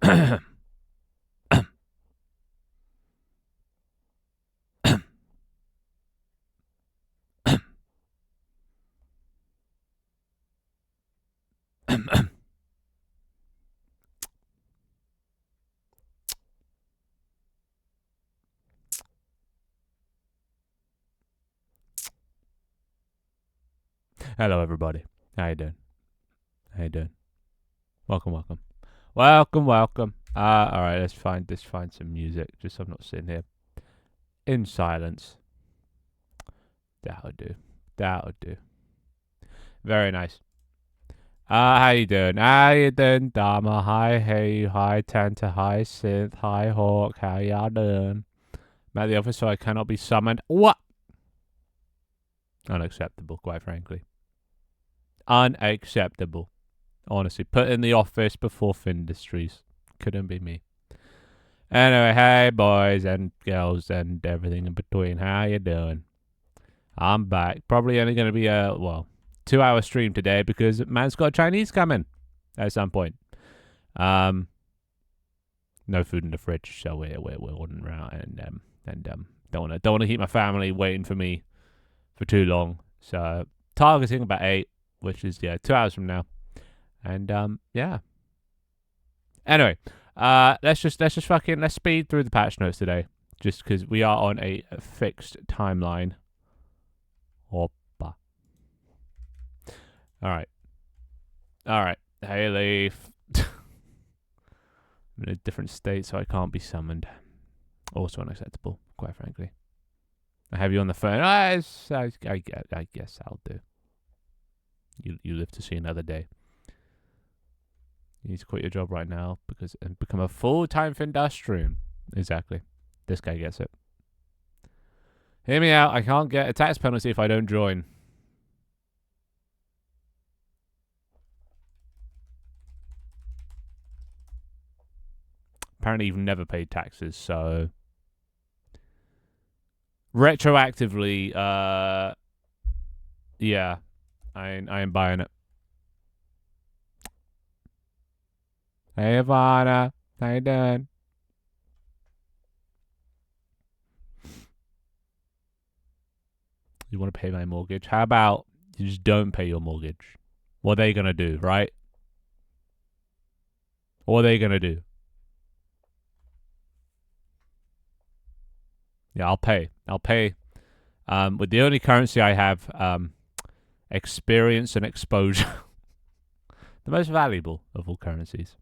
Hello, everybody. How you doing? How you doing? Welcome, welcome, welcome, welcome. All right. Let's find some music. Just so I'm not sitting here in silence. That'll do. That'll do. Very nice. How you doing? How you doing, Dharma? Hi, hey, hi, Tanta, hi, Synth, hi, Hawk. How y'all doing? I'm at the office, so I cannot be summoned. What? Unacceptable, quite frankly. Unacceptable. Honestly, put in the office before Findustries. Couldn't be me. Anyway, hey boys and girls and everything in between. How you doing? I'm back. Probably only going to be a 2-hour stream today because man's got Chinese coming at some point. No food in the fridge, so we're ordering around and don't want to keep my family waiting for me for too long. So targeting about 8, which is 2 hours from now. And yeah. Anyway, let's speed through the patch notes today, just because we are on a fixed timeline. Hoppa. All right. Hey, Leaf. I'm in a different state, so I can't be summoned. Also unacceptable, quite frankly. I have you on the phone. I guess I'll do. You live to see another day. You need to quit your job right now and become a full-time Findustrian. Exactly. This guy gets it. Hear me out. I can't get a tax penalty if I don't join. Apparently, you've never paid taxes, so retroactively, yeah, I ain't buying it. Hey, Ivana, how you doing? You want to pay my mortgage? How about you just don't pay your mortgage? What are they gonna do, right? What are they gonna do? Yeah, I'll pay. With the only currency I have, experience and exposure. The most valuable of all currencies.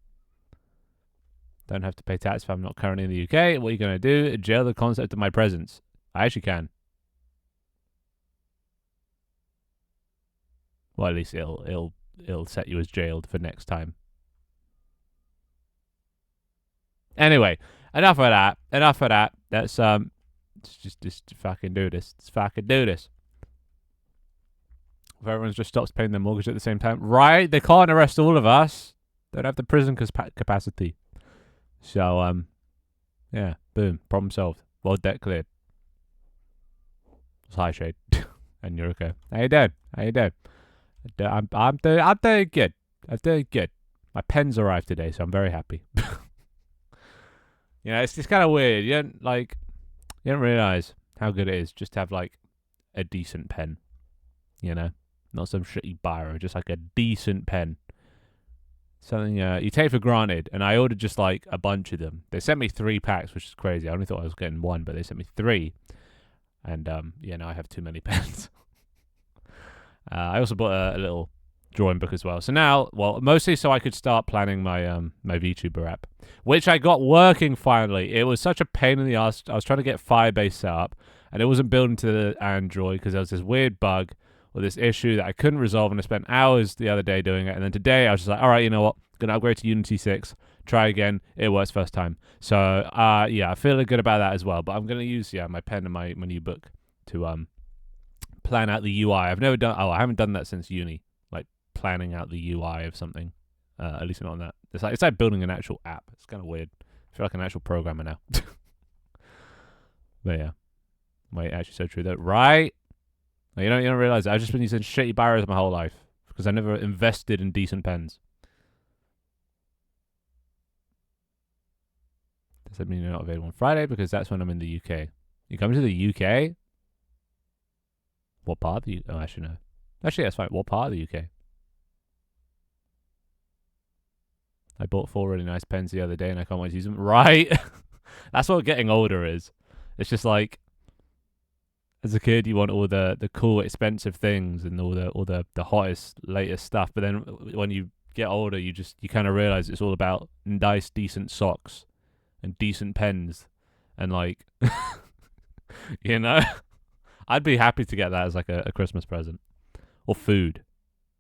Don't have to pay tax if I'm not currently in the UK. What are you going to do? Jail the concept of my presence. I actually can. Well, at least it'll set you as jailed for next time. Anyway, enough of that. Let's just fucking do this. Let's fucking do this. If everyone's just stops paying their mortgage at the same time, right? They can't arrest all of us. They don't have the prison capacity. So yeah, boom, problem solved. Well, debt cleared. It's high shade, and you're okay. How you doing? I'm doing good. My pens arrived today, so I'm very happy. It's kind of weird. You don't realize how good it is just to have like a decent pen. Not some shitty biro, just like a decent pen. Something you take for granted. And I ordered just like a bunch of them. They sent me 3 packs, which is crazy. I only thought I was getting 1, but they sent me 3. And now I have too many pens. I also bought a little drawing book as well. So now, mostly so I could start planning my my VTuber app, which I got working finally. It was such a pain in the ass. I was trying to get Firebase set up, and it wasn't built into the Android because there was this weird bug or this issue that I couldn't resolve, and I spent hours the other day doing it. And then today I was just like, all right, you know what? I'm gonna upgrade to Unity 6. Try again. It works first time. So I feel good about that as well. But I'm gonna use my pen and my new book to plan out the UI. I haven't done that since uni. Like planning out the UI of something. At least not on that. It's like building an actual app. It's kind of weird. I feel like an actual programmer now. But yeah, wait, actually so true though, right? You don't realize I've just been using shitty biros my whole life because I never invested in decent pens. Does that mean you're not available on Friday? Because that's when I'm in the UK. You come to the UK? What part of the UK? Oh, actually, no. Actually, that's fine. What part of the UK? I bought 4 really nice pens the other day and I can't wait to use them. Right? That's what getting older is. It's just like, as a kid, you want all the cool, expensive things and all the hottest, latest stuff. But then when you get older, you kind of realize it's all about nice, decent socks and decent pens. And like, you know, I'd be happy to get that as like a Christmas present. Or food.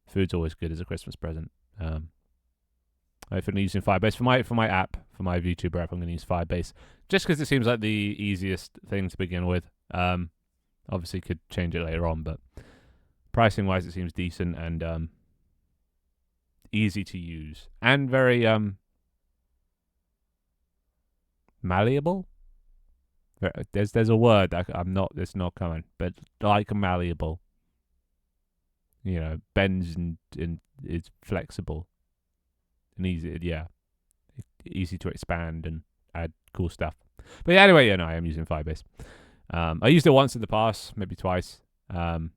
Food's always good as a Christmas present. If I'm using Firebase for my app, for my VTuber app, I'm going to use Firebase just because it seems like the easiest thing to begin with. Obviously, could change it later on, but pricing wise, it seems decent and easy to use and very malleable. There's a word that it's not coming, but like malleable. You know, bends and it's flexible. And easy to expand and add cool stuff. But yeah, anyway, I am using Firebase. I used it once in the past, maybe twice. But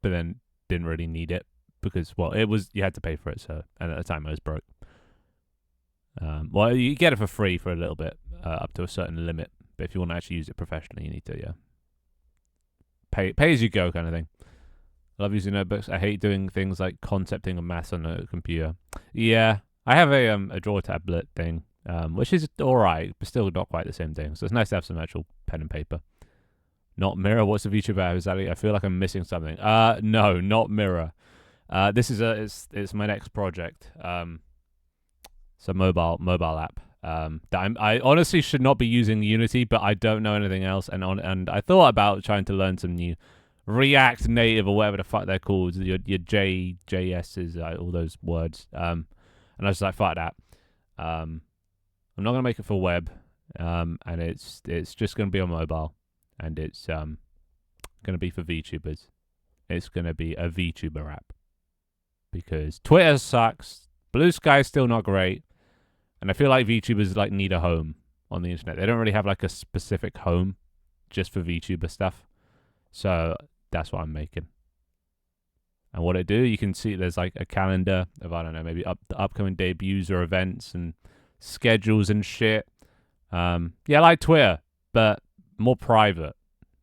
then didn't really need it because, well, you had to pay for it. So, and at the time I was broke. Well, you get it for free for a little bit, up to a certain limit. But if you want to actually use it professionally, you need to, pay as you go kind of thing. I love using notebooks. I hate doing things like concepting and maths on a computer. Yeah, I have a drawer tablet thing, which is alright, but still not quite the same thing. So it's nice to have some actual pen and paper. Not Mirror. What's the feature about exactly? I feel like I'm missing something. No, not Mirror. This is it's my next project. It's a mobile app. That I honestly should not be using Unity, but I don't know anything else, and I thought about trying to learn some new React Native or whatever the fuck they're called, your JS's, all those words. And I was like, fuck that. I'm not gonna make it for web, and it's just gonna be on mobile, and it's gonna be for VTubers. It's gonna be a VTuber app because Twitter sucks. Blue Sky's still not great, and I feel like VTubers like need a home on the internet. They don't really have like a specific home just for VTuber stuff. So that's what I'm making. And what I do, you can see there's like a calendar of, I don't know, maybe the upcoming debuts or events and schedules and shit. Yeah, like Twitter, but more private,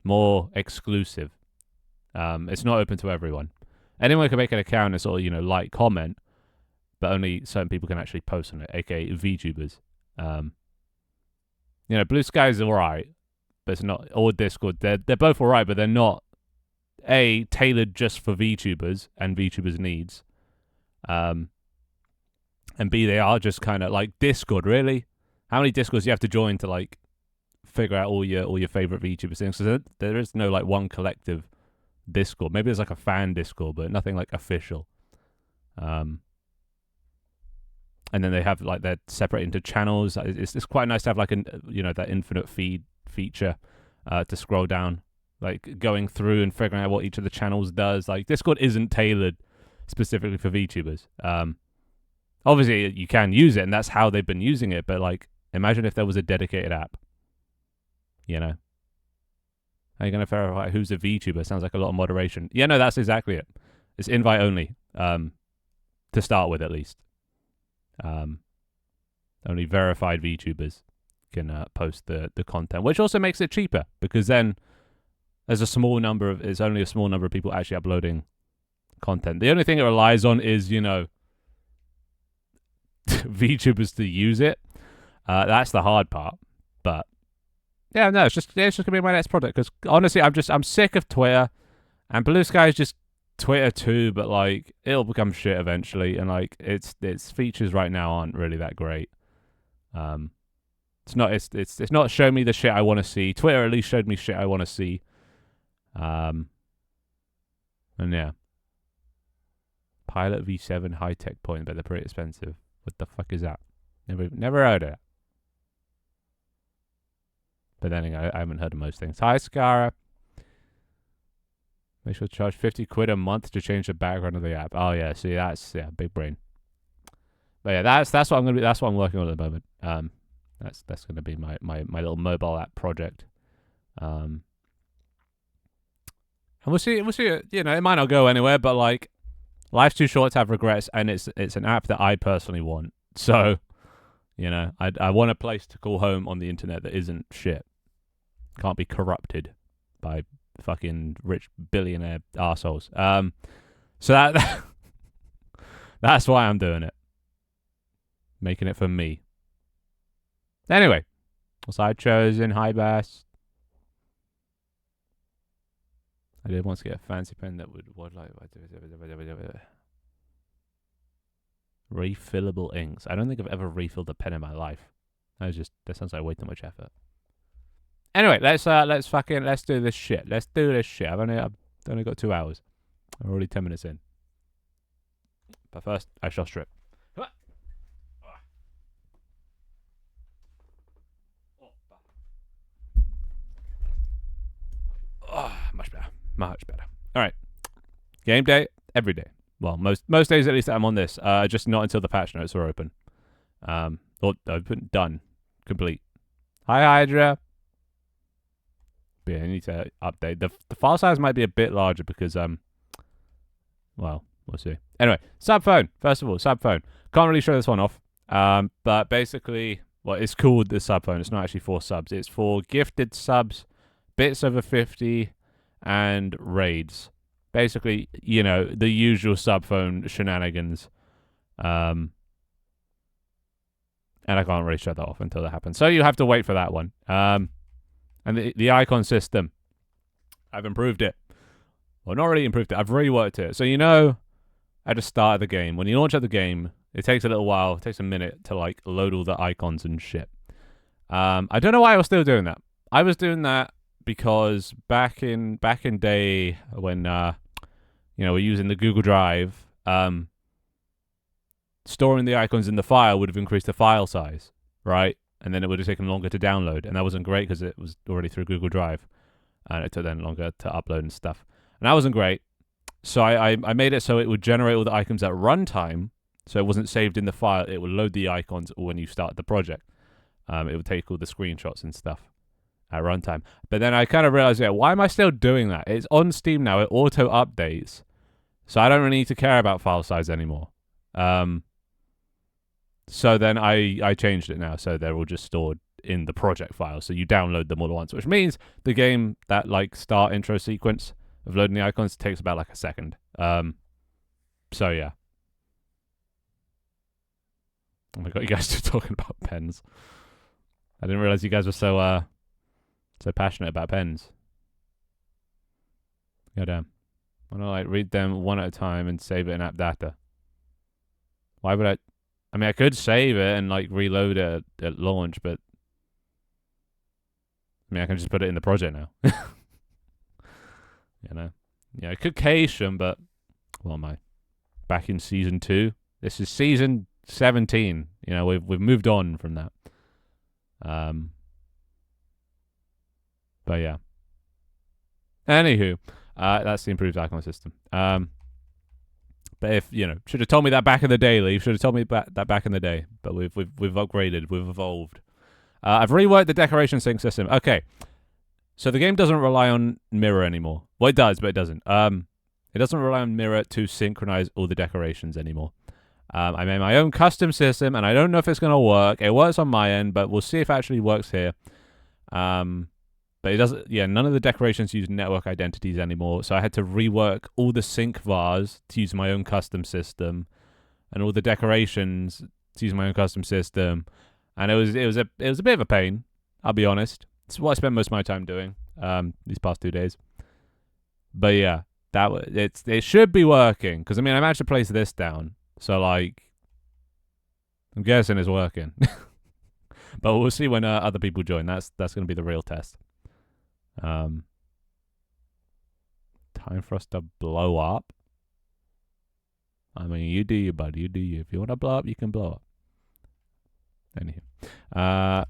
more exclusive. It's not open to everyone. Anyone can make an account and sort of, like, comment, but only certain people can actually post on it, aka VTubers. Blue Sky is alright, but it's not, or Discord. They're both alright, but they're not tailored just for VTubers and VTubers needs. And B, they are just kind of like Discord, really. How many Discords do you have to join to like figure out all your favorite VTuber things? So there is no like one collective Discord. Maybe there's like a fan Discord, but nothing like official. And then they have like they're separated into channels. It's quite nice to have like that infinite feed feature to scroll down, like going through and figuring out what each of the channels does. Like Discord isn't tailored specifically for VTubers. Obviously you can use it, and that's how they've been using it. But like, imagine if there was a dedicated app. How are you gonna verify who's a VTuber? Sounds like a lot of moderation. Yeah, no, that's exactly it. It's invite only, to start with at least. Only verified VTubers can post the content, which also makes it cheaper because then there's only a small number of people actually uploading content. The only thing it relies on is VTubers to use it. That's the hard part. But yeah, no, it's just gonna be my next project because honestly, I'm sick of Twitter, and Blue Sky is just Twitter too, but like it'll become shit eventually, and like its features right now aren't really that great. It's not showing me the shit I want to see. Twitter at least showed me shit I want to see. And yeah, Pilot V7 high tech point, but they're pretty expensive. What the fuck is that? Never heard of it. But then again, I haven't heard of most things. Hi, Scara. Make sure to charge 50 quid a month to change the background of the app. Oh, yeah. See, big brain. But yeah, that's what I'm gonna be. That's what I'm working on at the moment. That's gonna be my little mobile app project. And we'll see. We'll see. You know, it might not go anywhere, but like, life's too short to have regrets, and it's an app that I personally want. So, you know, I want a place to call home on the internet that isn't shit. Can't be corrupted by fucking rich billionaire arseholes. So that's why I'm doing it. Making it for me. Anyway, what's I chosen? High bass. I did once get a fancy pen that would refillable inks. I don't think I've ever refilled a pen in my life. That sounds like way too much effort. Anyway, let's do this shit. Let's do this shit. I've only got 2 hours. I'm already 10 minutes in. But first, I shall strip. Oh, much better. Much better. All right. Game day every day. Well, most days at least that I'm on this. Just not until the patch notes are open. Or open, done, complete. Hi, Hydra. But yeah, I need to update. The file size might be a bit larger because well, we'll see. Anyway, sub phone. First of all, sub phone. Can't really show this one off. But basically, well, it's called the sub phone. It's not actually for subs. It's for gifted subs, bits over 50, and raids. Basically, you know, the usual sub phone shenanigans. And I can't really shut that off until that happens. So you have to wait for that one. And the icon system, I've improved it. Well, not really improved it. I've reworked it. So, you know, at the start of the game, when you launch up the game, it takes a little while. It takes a minute to, like, load all the icons and shit. I don't know why I was still doing that. I was doing that because back in day when, you know, we're using the Google Drive, storing the icons in the file would have increased the file size, right? And then it would have taken longer to download. And that wasn't great because it was already through Google Drive. And it took then longer to upload and stuff. And that wasn't great. So I made it so it would generate all the icons at runtime. So it wasn't saved in the file. It would load the icons when you start the project. It would take all the screenshots and stuff at runtime. But then I kind of realized, yeah, why am I still doing that? It's on Steam now. It auto updates. So I don't really need to care about file size anymore. So then I changed it now. So they're all just stored in the project file. So you download them all at once, which means the game, that like start intro sequence of loading the icons takes about like a second. So yeah. Oh my god, you guys still talking about pens. I didn't realize you guys were so passionate about pens. Goddamn. Why don't I like read them one at a time and save it in app data? Why would I mean, I could save it and like reload it at launch, but I mean, I can just put it in the project now. You know, yeah, I could cache them, but what am I? Back in season 2. This is season 17. You know, we've moved on from that. But yeah. Anywho, that's the improved icon system. But if, you know, should have told me that back in the day, Lee. Should have told me that back in the day. But we've upgraded. We've evolved. I've reworked the decoration sync system. Okay. So the game doesn't rely on mirror anymore. Well, it does, but it doesn't. It doesn't rely on mirror to synchronize all the decorations anymore. I made my own custom system, and I don't know if it's going to work. It works on my end, but we'll see if it actually works here. But it doesn't. Yeah, none of the decorations use network identities anymore. So I had to rework all the sync vars to use my own custom system, and all the decorations to use my own custom system. And it was a bit of a pain. I'll be honest. It's what I spent most of my time doing these past 2 days. But yeah, it should be working because I mean I managed to place this down. So like, I'm guessing it's working. But we'll see when other people join. That's going to be the real test. Time for us to blow up. I mean, you do you, bud. You do you. If you want to blow up, you can blow up. Anywho.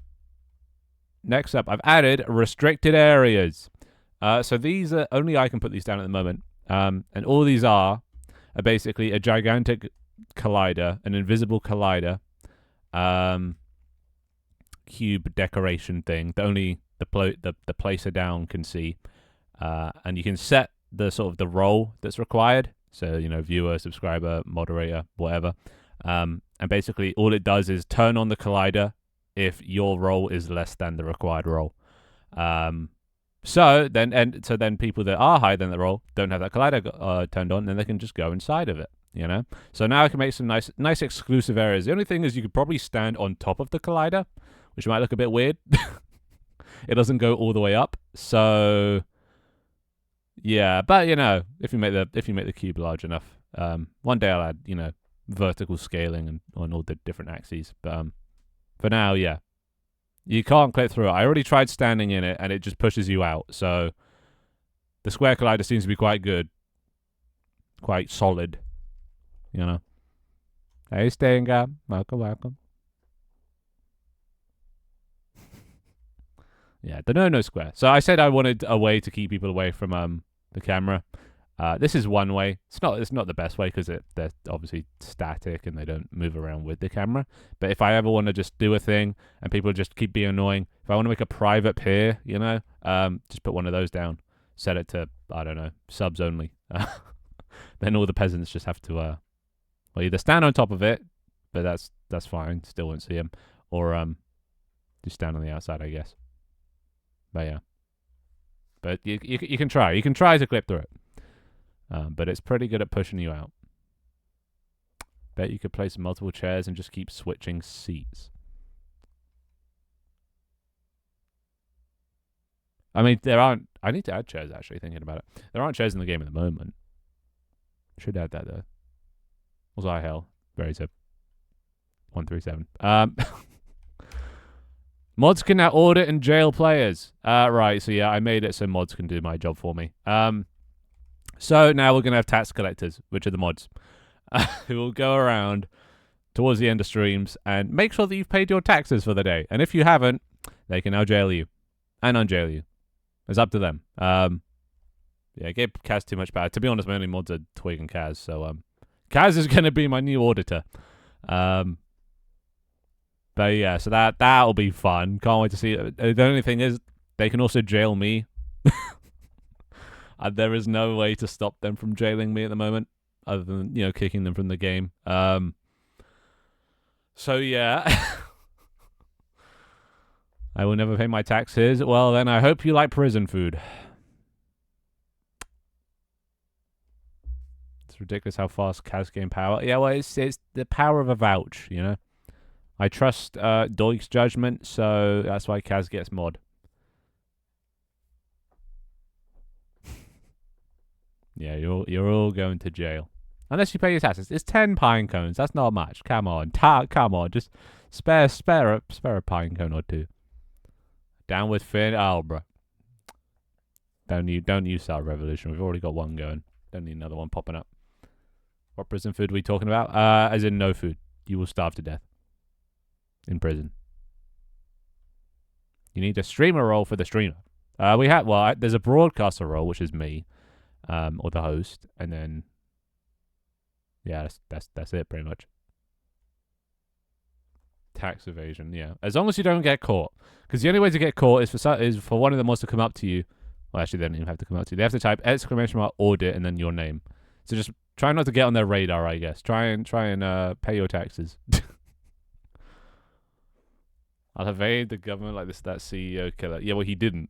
Next up, I've added restricted areas. So these are only I can put these down at the moment. And all these are basically a gigantic collider, an invisible collider, cube decoration thing that only the placer down can see, and you can set the sort of the role that's required. So viewer, subscriber, moderator, whatever. And basically, all it does is turn on the collider if your role is less than the required role. So then people that are higher than the role don't have that collider turned on, and they can just go inside of it. So now I can make some nice exclusive areas. The only thing is you could probably stand on top of the collider, which might look a bit weird. It doesn't go all the way up, so yeah. But if you make the cube large enough, one day I'll add vertical scaling and on all the different axes. But for now, yeah, you can't clip through it. I already tried standing in it, and it just pushes you out. So the square collider seems to be quite good, quite solid. Hey, Stinger, welcome. Yeah, the no square. So I said I wanted a way to keep people away from the camera. This is one way. It's not the best way because they're obviously static and they don't move around with the camera. But if I ever want to just do a thing and people just keep being annoying, if I want to make a private pier, just put one of those down. Set it to, I don't know, subs only. Then all the peasants just have to either stand on top of it, but that's fine. Still won't see them, or just stand on the outside, I guess. But yeah, but you can try. You can try to clip through it. But it's pretty good at pushing you out. Bet you could place multiple chairs and just keep switching seats. I mean, there aren't... I need to add chairs, actually, thinking about it. There aren't chairs in the game at the moment. Should add that, though. Was I hell? Very tip. 137. Mods can now audit and jail players. Right, so yeah, I made it so mods can do my job for me. So now we're going to have tax collectors, which are the mods, who will go around towards the end of streams and make sure that you've paid your taxes for the day. And if you haven't, they can now jail you and unjail you. It's up to them. Yeah, gave Kaz too much power. To be honest, my only mods are Twig and Kaz, so Kaz is going to be my new auditor. But yeah, so that'll be fun. Can't wait to see it. The only thing is, they can also jail me. There is no way to stop them from jailing me at the moment, other than kicking them from the game. So yeah, I will never pay my taxes. Well, then I hope you like prison food. It's ridiculous how fast Kaz gained power. Yeah, well, it's the power of a vouch. I trust Doig's judgment, so that's why Kaz gets mod. Yeah, you're all going to jail. Unless you pay your taxes. It's 10 pine cones. That's not much. Come on. Come on. Just spare a pine cone or two. Down with Finn. Oh, bro. Don't you start a revolution. We've already got one going. Don't need another one popping up. What prison food are we talking about? As in no food. You will starve to death. In prison. You need a streamer role for the streamer. There's a broadcaster role, which is me. Or the host, and then yeah, that's it pretty much. Tax evasion, yeah. As long as you don't get caught, because the only way to get caught is for one of the mods to come up to you. Well, actually, they don't even have to come up to you. They have to type !! Audit and then your name. So just try not to get on their radar, I guess. Try and pay your taxes. I'll evade the government like that CEO killer. Yeah, well, he didn't.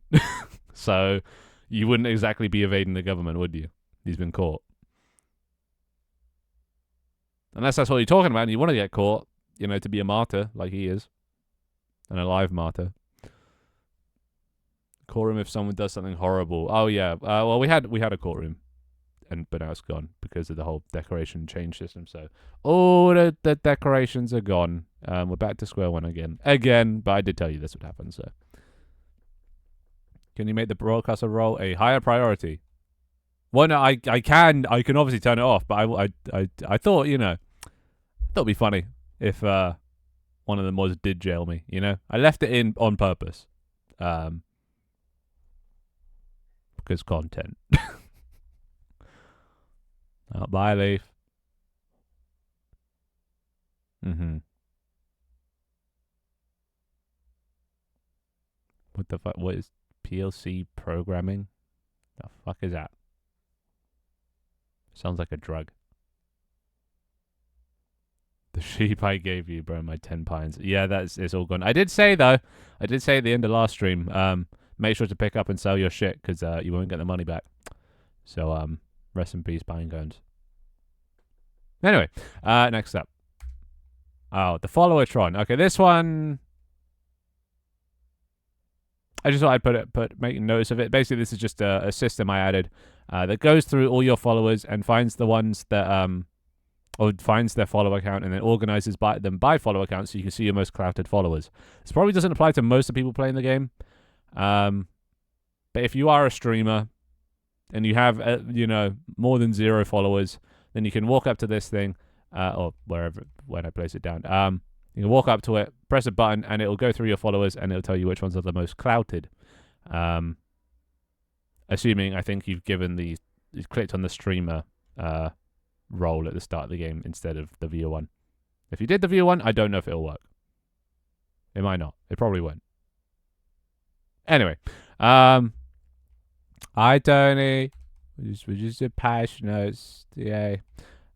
So you wouldn't exactly be evading the government, would you? He's been caught. Unless that's what you're talking about and you want to get caught, to be a martyr like he is. An alive martyr. Courtroom if someone does something horrible. Oh, yeah. Well, we had a courtroom, but now it's gone because of the whole decoration change system. So, the decorations are gone. We're back to square one again. But I did tell you this would happen, so. Can you make the broadcaster role a higher priority? Well, no, I can obviously turn it off, but I thought, it'd be funny if one of the mods did jail me, I left it in on purpose. Because content. Bye, Leaf. Mm-hmm. What the fuck? What is PLC programming? The fuck is that? Sounds like a drug. The sheep I gave you, bro, my 10 pines. Yeah, it's all gone. I did say though, I did say at the end of last stream, make sure to pick up and sell your shit because you won't get the money back. So rest in peace, Pinecones. Anyway, next up. Oh, the Followertron. Okay, this one. I just thought I'd make notice of it. Basically, this is just a system I added that goes through all your followers and finds the ones that or finds their follower account and then organizes them by follower account so you can see your most clouded followers. This probably doesn't apply to most of the people playing the game, but if you are a streamer and you have more than 0 followers, then you can walk up to this thing or wherever when I place it down. You can walk up to it, press a button, and it'll go through your followers, and it'll tell you which ones are the most clouted. Assuming, I think you've clicked on the streamer role at the start of the game instead of the viewer one. If you did the viewer one, I don't know if it'll work. It might not. It probably won't. Anyway, I don't know. We're just passionate. Yeah.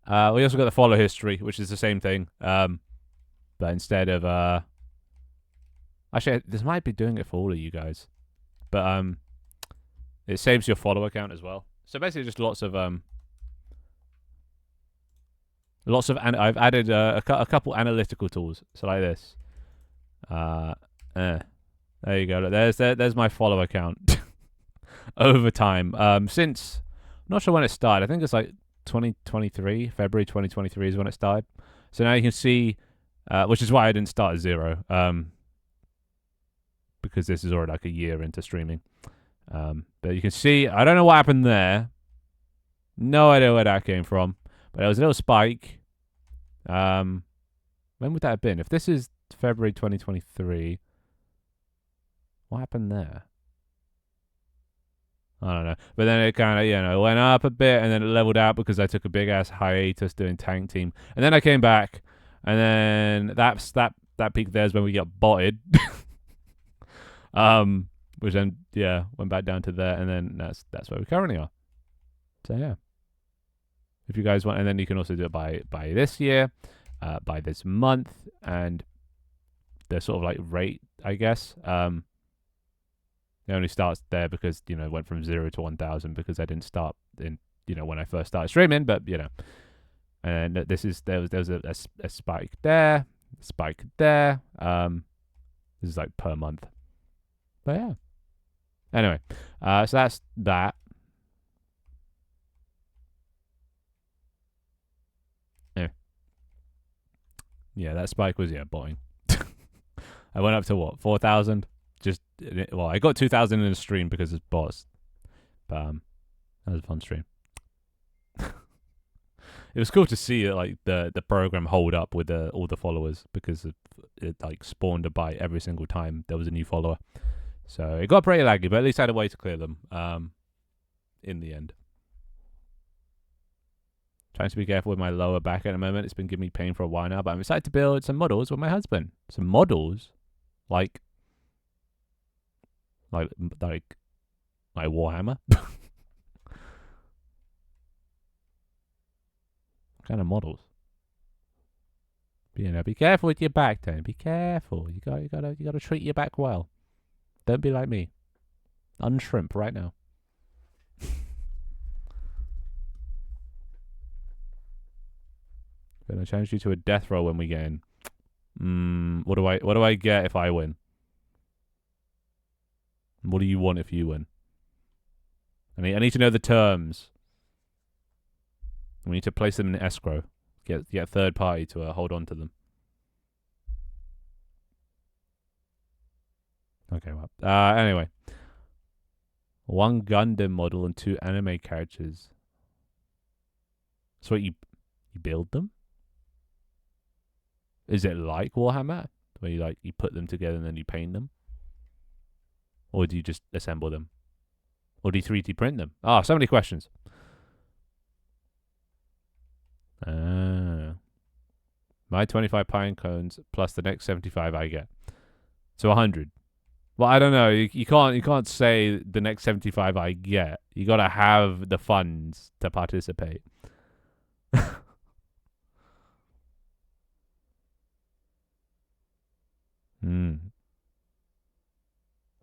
We also got the follow history, which is the same thing. But instead of actually, this might be doing it for all of you guys, but it saves your follow account as well. So basically, just lots of I've added a couple analytical tools. So like this. There you go. Look, there's my follow account over time. Since I'm not sure when it started. I think it's like 2023, February 2023 is when it started. So now you can see. Which is why I didn't start at 0, because this is already like a year into streaming. But you can see, I don't know what happened there. No idea where that came from. But there was a little spike. When would that have been? If this is February 2023, what happened there? I don't know. But then it kind of, went up a bit and then it leveled out because I took a big ass hiatus doing Tank Team. And then I came back. And then that peak there is when we got botted. Which then went back down to there, and then that's where we currently are. So yeah. If you guys want, and then you can also do it by this year, by this month, and the sort of like rate, I guess. It only starts there because it went from 0 to 1,000 because I didn't start in when I first started streaming, but And there was a spike there, spike there. This is like per month. But yeah. Anyway, so that's that. Anyway. Yeah, that spike was botting. I went up to what, 4,000? I got 2,000 in a stream because it's bots. But that was a fun stream. It was cool to see like the program hold up with all the followers because it like spawned a bite every single time there was a new follower. So it got pretty laggy, but at least I had a way to clear them in the end. Trying to be careful with my lower back at the moment. It's been giving me pain for a while now, but I'm excited to build some models with my husband. Some models? Like Warhammer? Kind of models. But, be careful with your back, Tony. Be careful. You gotta treat your back well. Don't be like me. Unshrimp right now. Gonna challenge you to a death roll when we get in. What do I get if I win? What do you want if you win? I need to know the terms. We need to place them in escrow. Get a third party to hold on to them. Okay, well. Anyway. 1 Gundam model and 2 anime characters. So you build them? Is it like Warhammer? Where you put them together and then you paint them? Or do you just assemble them? Or do you 3D print them? So many questions. my 25 pine cones plus the next 75 I get. So 100. Well, I don't know. You can't say the next 75 I get. You got to have the funds to participate.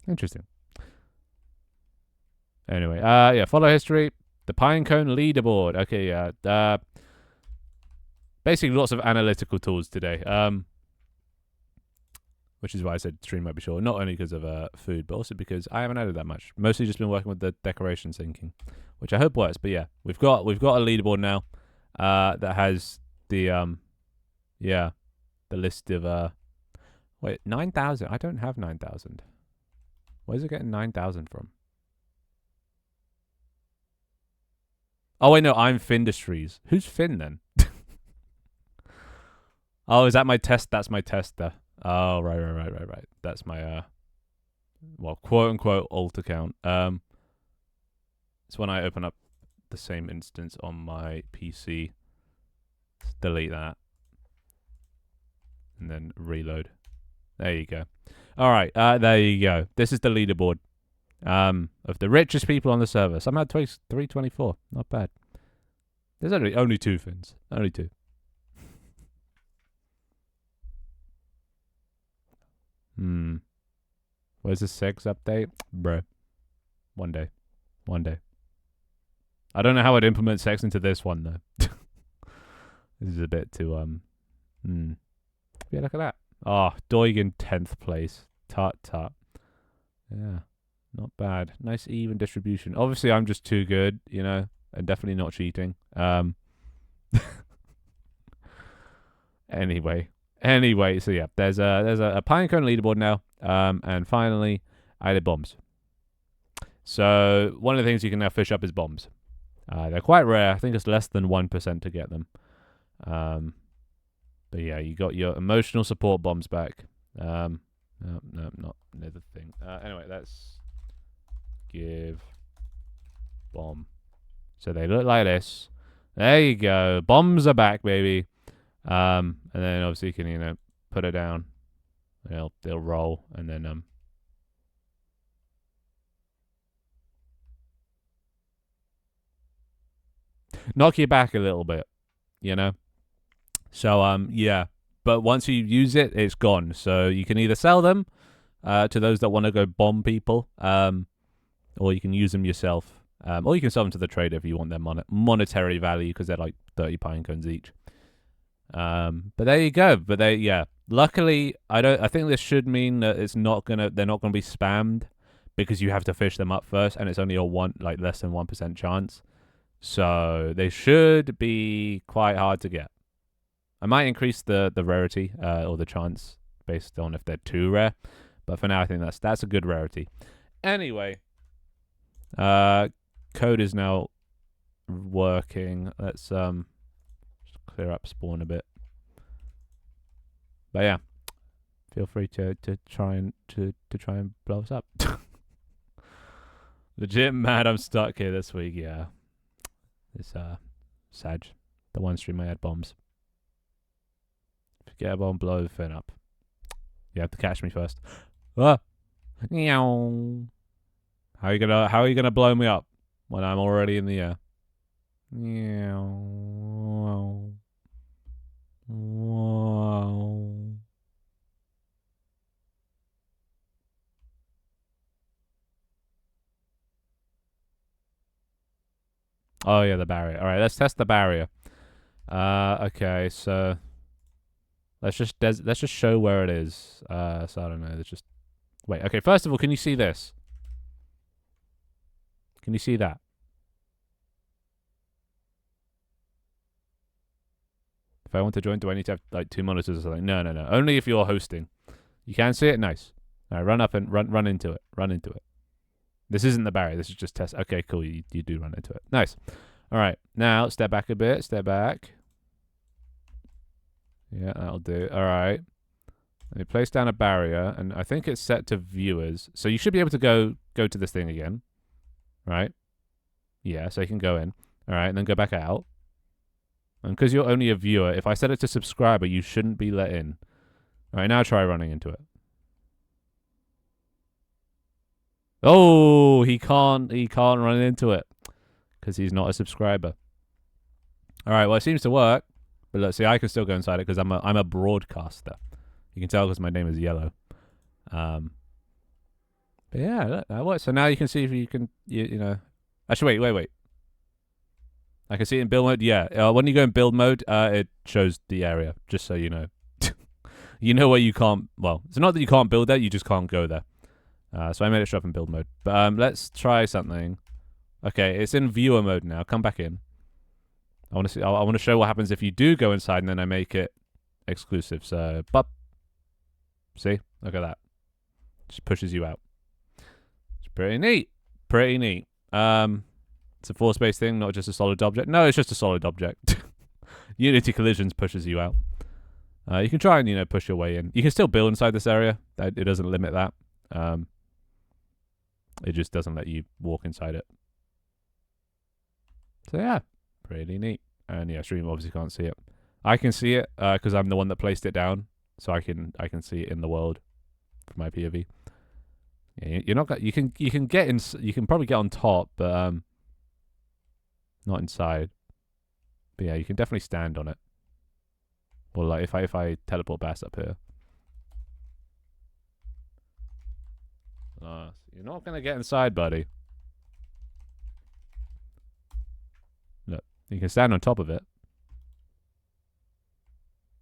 Interesting. Anyway, yeah, follow history. The Pinecone leaderboard. Okay, yeah. Basically lots of analytical tools today. Which is why I said stream might be short. Not only because of food, but also because I haven't added that much. Mostly just been working with the decoration syncing, which I hope works. But yeah, we've got a leaderboard now that has the the list of wait, 9,000. I don't have 9,000. Where's it getting 9,000 from? Oh wait, no, I'm Findustries. Who's Finn then? Oh, is that my test? That's my tester. Oh, right. That's my well, quote unquote alt account. It's when I open up the same instance on my PC. Let's delete that. And then reload. There you go. All right, there you go. This is the leaderboard of the richest people on the server. Somehow 324. Not bad. There's only 2 fins. Only 2. Where's the sex update? Bro. One day. I don't know how I'd implement sex into this one, though. This is a bit too, yeah, look at that. Oh, Doigan 10th place. Tut. Yeah, not bad. Nice even distribution. Obviously, I'm just too good, and definitely not cheating. Anyway, so yeah, there's a Pinecone leaderboard now. And finally, I did bombs. So one of the things you can now fish up is bombs. They're quite rare. I think it's less than 1% to get them. But yeah, you got your emotional support bombs back. No, not another thing. Anyway, let's give bomb. So they look like this. There you go. Bombs are back, baby. And then obviously you can, put it down. They'll roll, and then knock you back a little bit, So yeah, but once you use it, it's gone. So you can either sell them to those that want to go bomb people, or you can use them yourself, or you can sell them to the trader if you want their monetary value, because they're like 30 pine cones each. But there you go. But luckily, I think this should mean that they're not gonna be spammed, because you have to fish them up first, and it's only a less than 1% chance. So they should be quite hard to get. I might increase the rarity or the chance based on if they're too rare, but for now I think that's a good rarity. Anyway, code is now working. Let's just clear up spawn a bit. But yeah, feel free to try and blow us up. Legit mad I'm stuck here this week. Yeah, it's Sag. The one stream I had bombs. If you get a bomb, blow the fin up. You have to catch me first. Ah! How are you gonna blow me up when I'm already in the air? Oh yeah, the barrier. All right, let's test the barrier. Okay, so let's just show where it is. So I don't know. Let's just wait. Okay, first of all, can you see this? Can you see that? If I want to join, do I need to have like 2 monitors or something? No. Only if you're hosting. You can see it. Nice. All right, run up and run into it. Run into it. This isn't the barrier. This is just test. Okay, cool. You do run into it. Nice. All right. Now, step back a bit. Step back. Yeah, that'll do. All right. Let me place down a barrier, and I think it's set to viewers. So you should be able to go to this thing again. Right? Yeah, so you can go in. All right, and then go back out. And because you're only a viewer, if I set it to subscriber, you shouldn't be let in. All right, now try running into it. Oh, he can't run into it because he's not a subscriber. All right, well, it seems to work. But look, see, I can still go inside it because I'm a broadcaster. You can tell because my name is yellow. But yeah, look, that works. So now you can see if you can, you know. Actually, wait. I can see it in build mode. Yeah, when you go in build mode, it shows the area, just so you know. You know where you can't, well, it's not that you can't build there, you just can't go there. So I made it show up in build mode. But let's try something. Okay, it's in viewer mode now. Come back in. I want to see. I want to show what happens if you do go inside, and then I make it exclusive. So, but see, look at that. Just pushes you out. It's pretty neat. Pretty neat. It's a force-based thing, not just a solid object. No, it's just a solid object. Unity collisions pushes you out. You can try and, you know, push your way in. You can still build inside this area. It doesn't limit that. It just doesn't let you walk inside it. So yeah, pretty neat. And yeah, stream obviously can't see it. I can see it because I'm the one that placed it down, so I can see it in the world from my POV. Yeah, you're not. You can get in. You can probably get on top, but not inside. But yeah, you can definitely stand on it. Or like if I teleport back up here. You're not gonna get inside, buddy. Look, you can stand on top of it.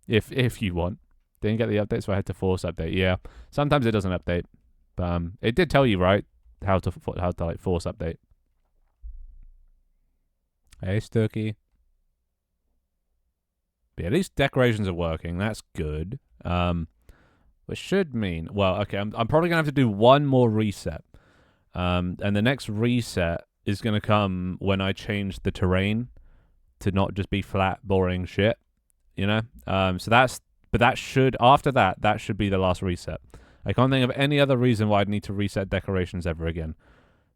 If you want. Didn't get the update, so I had to force update. Yeah, sometimes it doesn't update, but it did tell you right how to like force update. Hey, Sturkey. But yeah, these decorations are working. That's good. Which should mean, well, okay, I'm probably gonna have to do one more reset. And the next reset is gonna come when I change the terrain to not just be flat, boring shit. You know? But that should, after that should be the last reset. I can't think of any other reason why I'd need to reset decorations ever again.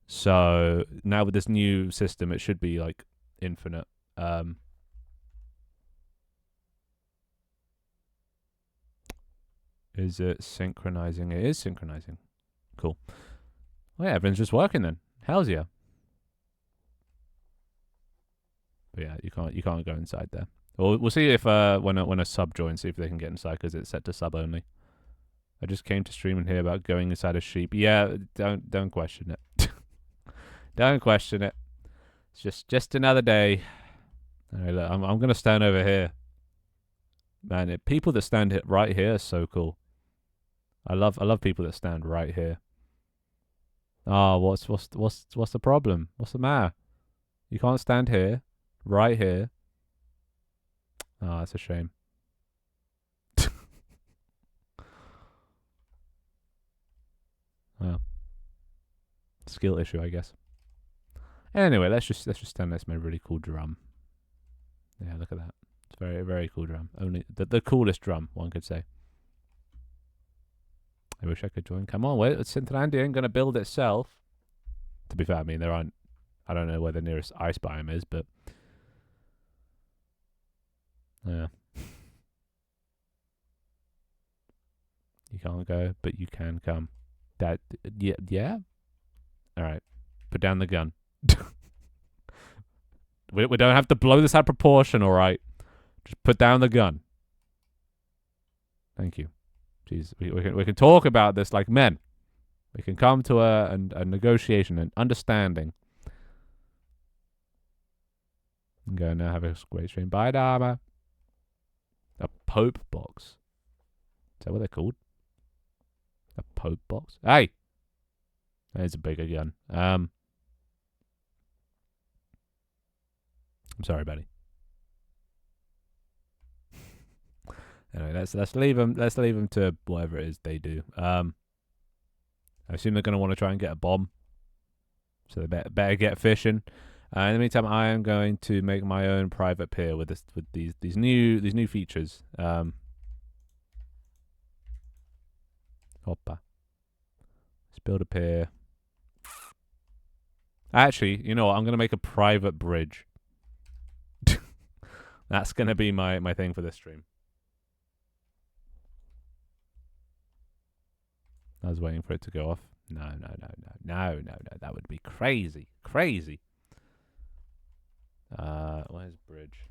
So now with this new system, it should be like infinite. Is it synchronizing? It is synchronizing. Cool. Well, yeah, everything's just working then. Hell's yeah. But yeah, you can't go inside there. We'll see if when a sub joins, see if they can get inside because it's set to sub only. I just came to stream and hear about going inside a sheep. Yeah, don't question it. Don't question it. It's just another day. Right, look, I'm gonna stand over here. Man, people that stand right here are so cool. I love people that stand right here. Oh, what's the problem? What's the matter? You can't stand here, right here. Oh, that's a shame. Well, skill issue, I guess. Anyway, let's just stand next to my really cool drum. Yeah, look at that. It's very, very cool drum. Only the coolest drum, one could say. I wish I could join. Come on, wait. Synthlandia ain't gonna build itself. To be fair, I mean there aren't. I don't know where the nearest ice biome is, but yeah. You can't go, but you can come. That yeah. All right, put down the gun. we don't have to blow this out of proportion. All right, just put down the gun. Thank you. Jeez, we can talk about this like men. We can come to a negotiation and understanding. I'm going to have a great stream. Bye, Dharma. A Pope box. Is that what they're called? A Pope box? Hey! There's a bigger gun. I'm sorry, buddy. Anyway, let's leave them. Let's leave them to whatever it is they do. I assume they're going to want to try and get a bomb, so they better get fishing. In the meantime, I am going to make my own private pier with these new features. Hoppa. Let's build a pier. Actually, you know what? I'm going to make a private bridge. That's going to be my thing for this stream. I was waiting for it to go off. No. That would be crazy. Crazy. Where's bridge?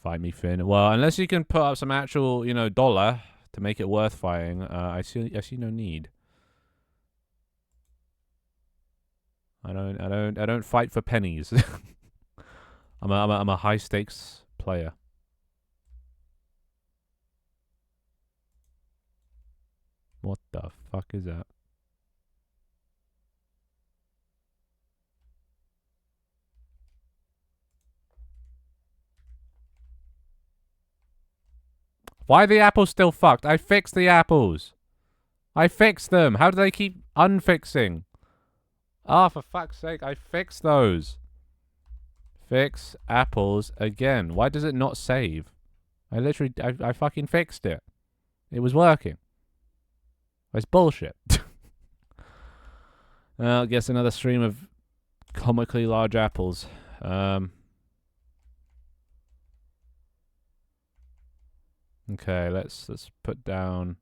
Fight me, Finn. Well, unless you can put up some actual, dollar to make it worth fighting, I see no need. I don't fight for pennies. I'm a high stakes player. What the fuck is that? Why are the apples still fucked? I fixed the apples. I fixed them. How do they keep unfixing? Ah, for fuck's sake, I fixed those. Fix apples again. Why does it not save? I fucking fixed it. It was working. It's bullshit. I guess another stream of comically large apples. Okay, let's put down.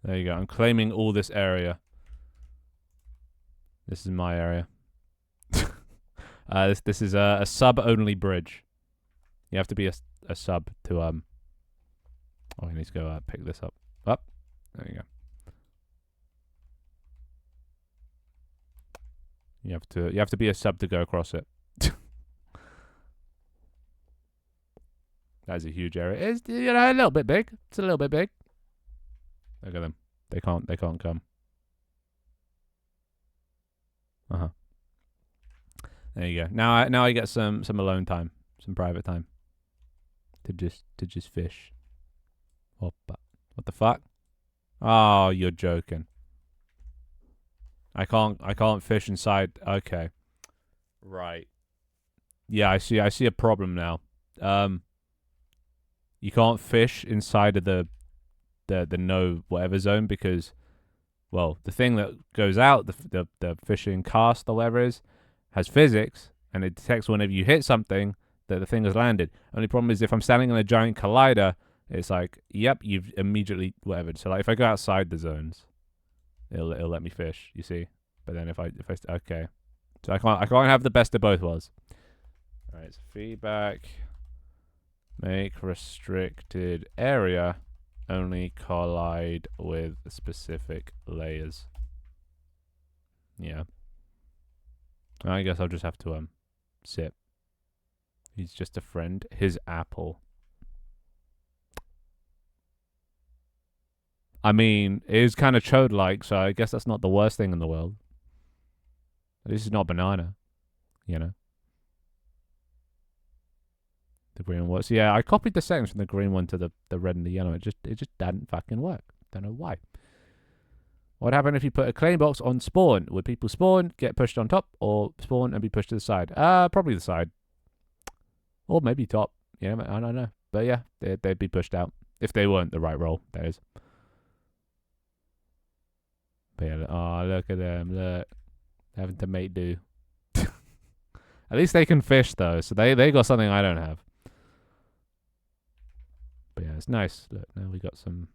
There you go. I'm claiming all this area. This is my area. This is a sub-only bridge. You have to be a sub to Oh, I need to go pick this up. Up. There you go. You have to be a sub to go across it. That's a huge area. It's a little bit big. It's a little bit big. Look at them. They can't come. There you go. Now I get some alone time, some private time. To just fish. What the fuck? Oh, you're joking. I can't fish inside. Okay. Right. Yeah, I see a problem now. You can't fish inside of the no whatever zone because, well, the thing that goes out, the fishing cast or whatever it is, has physics and it detects whenever you hit something that the thing has landed. Only problem is if I'm standing on a giant collider, it's like, yep, you've immediately whatever. So like if I go outside the zones, it'll let me fish, you see. But then if I okay. So I can't have the best of both worlds. Alright, so feedback. Make restricted area only collide with specific layers. Yeah. I guess I'll just have to sit. He's just a friend. His apple. I mean, it is kind of chode-like, so I guess that's not the worst thing in the world. This is not banana, you know. The green one. So yeah, I copied the settings from the green one to the red and the yellow. It just didn't fucking work. Don't know why. What happened if you put a claim box on spawn? Would people spawn, get pushed on top, or spawn and be pushed to the side? Probably the side. Or maybe top. Yeah, I don't know. But yeah, they'd be pushed out. If they weren't the right role, that is. But yeah, oh, look at them. Look. Having to make do. At least they can fish, though. So they got something I don't have. But yeah, it's nice. Look, now we got some...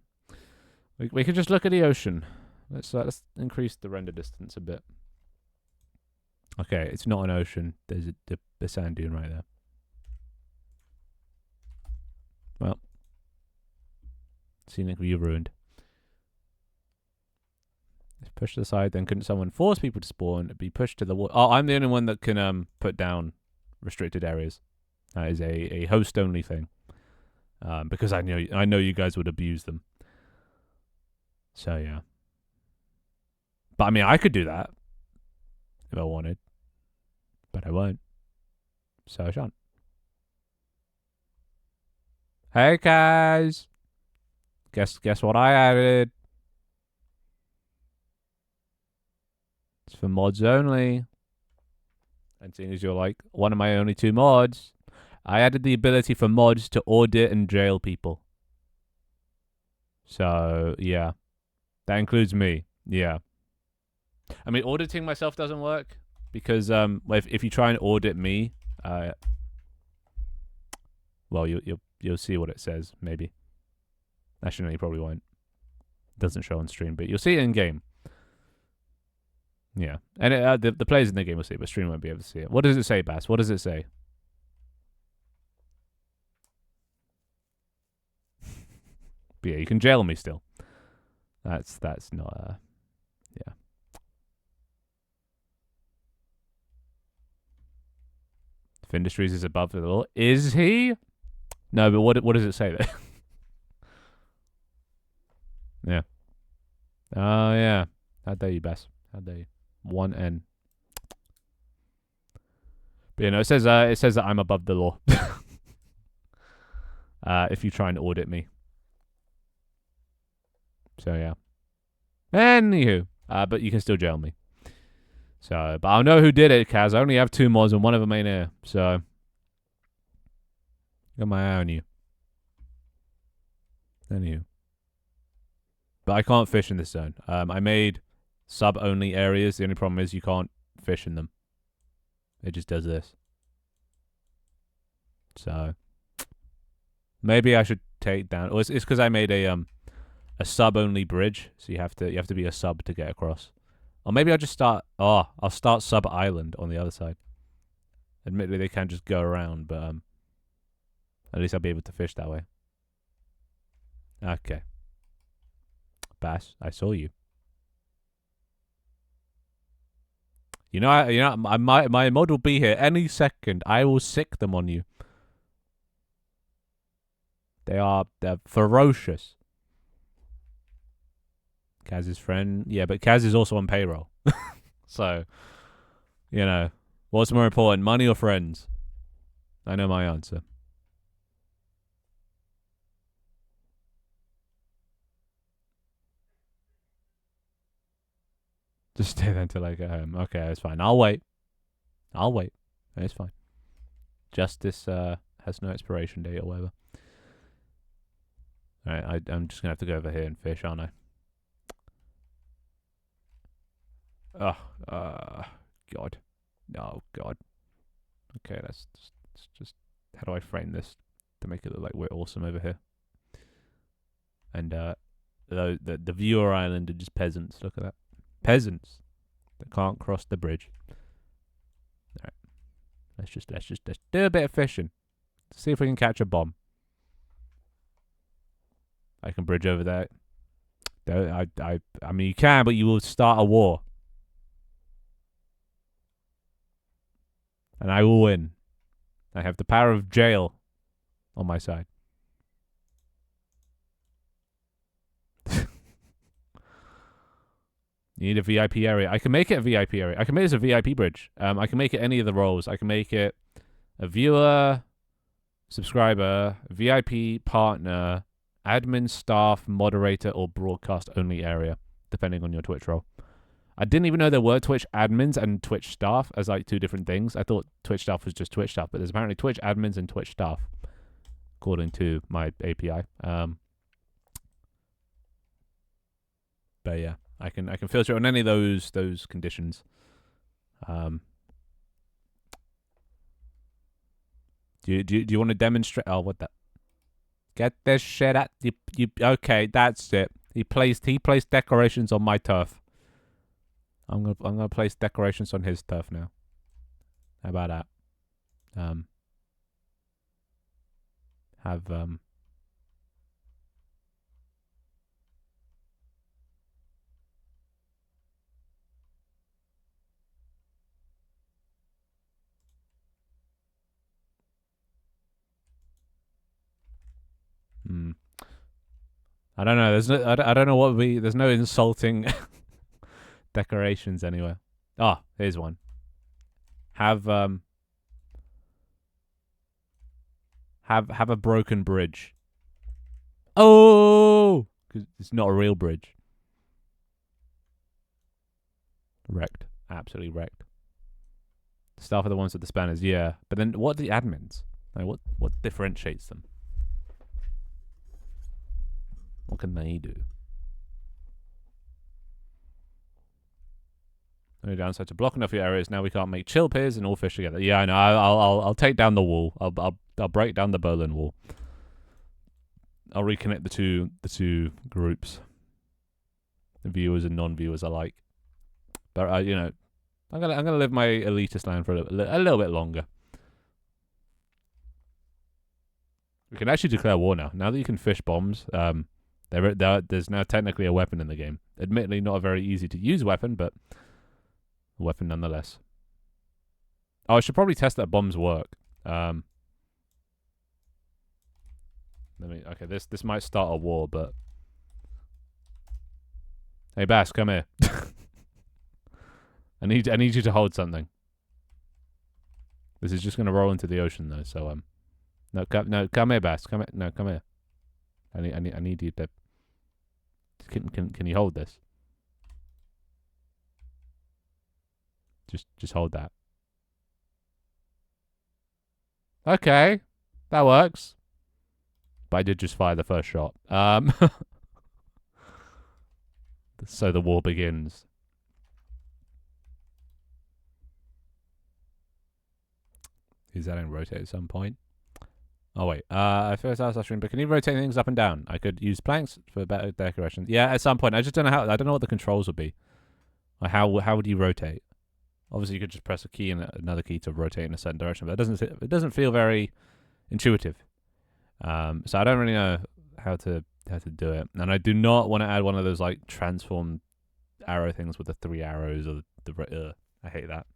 We can just look at the ocean. Let's increase the render distance a bit. Okay, it's not an ocean. There's a sand dune right there. Well, scenic view ruined. Let's push to the side. Then couldn't someone force people to spawn? Be pushed to the wall. Oh, I'm the only one that can put down restricted areas. That is a host only thing. Because I know you guys would abuse them. So yeah. But I mean, I could do that if I wanted, but I won't. So I shan't. Hey guys, guess what I added? It's for mods only. And seeing as you're like one of my only 2 mods, I added the ability for mods to audit and jail people. So yeah, that includes me. Yeah. I mean, auditing myself doesn't work because if you try and audit me, well, you'll see what it says maybe. Actually, no, you probably won't. It doesn't show on stream, but you'll see it in game. Yeah, and the players in the game will see it, but stream won't be able to see it. What does it say, Bass? What does it say? But yeah, you can jail me still. That's not yeah. If Industries is above the law, is he? No, but what does it say there? Yeah. Oh yeah. How dare you, Bass? How dare you? 1N. But you know, it says that I'm above the law. If you try and audit me. So yeah. Anywho, but you can still jail me. So, but I'll know who did it, Kaz. I only have 2 mods and one of them ain't here. So, got my eye on you. Anywho. But I can't fish in this zone. I made sub-only areas. The only problem is you can't fish in them. It just does this. So, maybe I should take down... Or it's because I made a sub-only bridge. So you have to be a sub to get across. Or maybe I'll just start... Oh, I'll start sub-island on the other side. Admittedly, they can't just go around, but at least I'll be able to fish that way. Okay. Bass, I saw you. You know, my mod will be here any second. I will sick them on you. They're ferocious. Kaz's friend, yeah, but Kaz is also on payroll. So, you know, what's more important, money or friends? I know my answer. Just stay there until I get home. Okay, that's fine. I'll wait. It's fine. Justice has no expiration date or whatever. Alright, I'm just going to have to go over here and fish, aren't I? Oh, God. Oh, God. Okay, let's just... How do I frame this to make it look like we're awesome over here? And the viewer island are just peasants. Look at that. Peasants that can't cross the bridge. Alright. Let's just do a bit of fishing. See if we can catch a bomb. I can bridge over there. I mean, you can, but you will start a war. And I will win. I have the power of jail on my side. You need a VIP area. I can make it a VIP area. I can make this a VIP bridge. I can make it any of the roles. I can make it a viewer, subscriber, VIP, partner, admin, staff, moderator, or broadcast only area, depending on your Twitch role. I didn't even know there were Twitch admins and Twitch staff as like 2 different things. I thought Twitch staff was just Twitch staff, but there's apparently Twitch admins and Twitch staff, according to my API. But yeah, I can filter on any of those conditions. Do you want to demonstrate? Oh, what the? Get this shit at you. Okay, that's it. He placed decorations on my turf. I'm gonna place decorations on his turf now. How about that? I don't know. I don't know what there's no insulting decorations anywhere. Oh, here's one. Have a broken bridge. Oh, because it's not a real bridge. Wrecked. Absolutely wrecked. Staff are the ones with the spanners, yeah. But then what are the admins? Like, what differentiates them? What can they do? Only downside to blocking off your areas. Now we can't make chill piers and all fish together. Yeah, I know. I'll take down the wall. I'll break down the Berlin Wall. I'll reconnect the two groups, the viewers and non-viewers alike. But you know, I'm gonna live my elitist land for a little bit longer. We can actually declare war now. Now that you can fish bombs, there's now technically a weapon in the game. Admittedly, not a very easy to use weapon, but a weapon nonetheless. Oh, I should probably test that bombs work. Okay, this might start a war, but hey, Bass, come here. I need you to hold something. This is just gonna roll into the ocean though, so no, come here, Bass. Come here. No, come here. I need you to. Can you hold this? Just hold that. Okay, that works. But I did just fire the first shot. So the war begins. Is that in rotate at some point? Oh wait, I first asked stream, but can you rotate things up and down? I could use planks for better decoration. Yeah, at some point. I just don't know how. I don't know what the controls would be. Like how would you rotate? Obviously, you could just press a key and another key to rotate in a certain direction, but it doesn't feel very intuitive. So I don't really know how to do it, and I do not want to add one of those like transform arrow things with the 3 arrows or the. I hate that.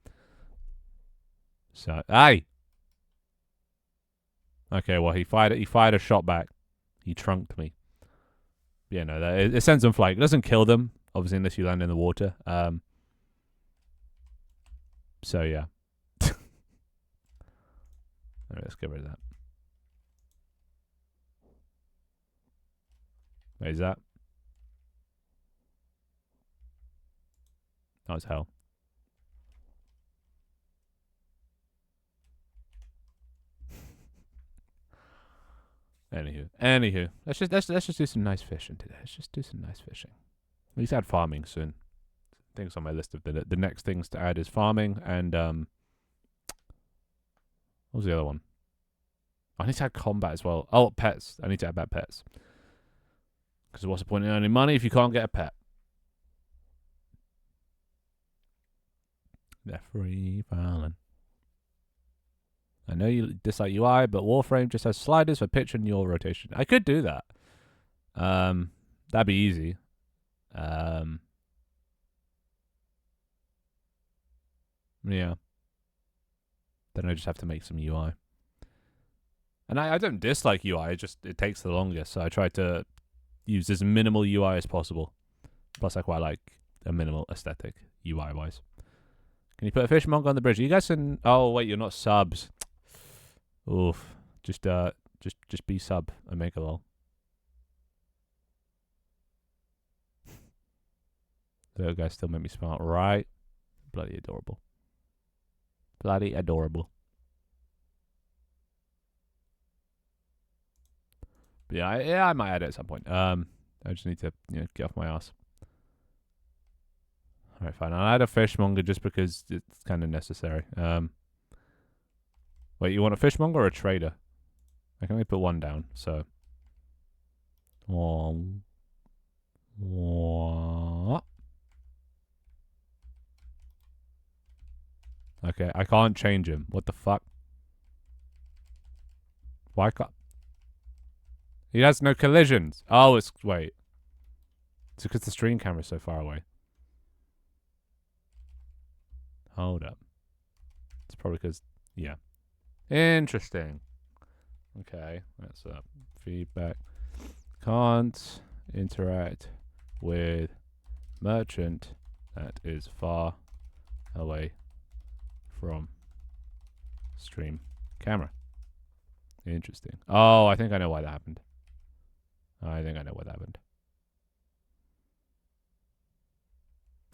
So aye. Okay, well he fired a shot back. He trunked me. Yeah, no, it sends them flying. It doesn't kill them, obviously, unless you land in the water. So yeah. Alright, let's get rid of that. Wait, is that? Oh, it's hell. Anywho, let's just do some nice fishing today. Let's just do some nice fishing. At least add farming soon. I think it's on my list of the next things to add is farming and what was the other one? I need to add combat as well. Oh, pets. I need to add back pets. Because what's the point in earning money if you can't get a pet? They're free falling. I know you dislike UI, but Warframe just has sliders for pitch and yaw rotation. I could do that. That'd be easy. Yeah. Then I just have to make some UI. And I don't dislike UI, it takes the longest, so I try to use as minimal UI as possible. Plus I quite like a minimal aesthetic, UI-wise. Can you put a fishmonger on the bridge? You guys can... Oh, wait, you're not subs. Oof. Just be sub and make a lol. Those guys still make me smart, right? Bloody adorable. Bloody adorable. But yeah, I might add it at some point. I just need to get off my ass. Alright, fine. I'll add a fishmonger just because it's kind of necessary. Wait, you want a fishmonger or a trader? I can only put one down, so. Okay, I can't change him. What the fuck? Why can't... He has no collisions. Oh, it's... Wait. It's because the stream camera's so far away. Hold up. It's probably because... Yeah. Interesting. Okay, that's up. Feedback. Can't interact with merchant that is far away from stream camera. Interesting. Oh, I think I know why that happened. I think I know what happened.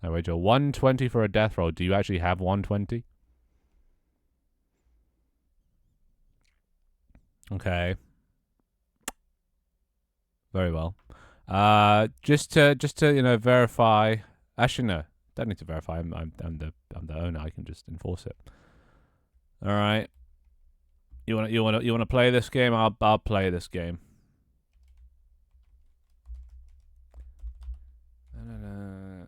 I wager 120 for a death roll. Do you actually have 120? Okay. Very well. Just to verify. Actually, no. Don't need to verify. I'm the owner. I can just enforce it. All right. You wanna play this game? I'll play this game. No.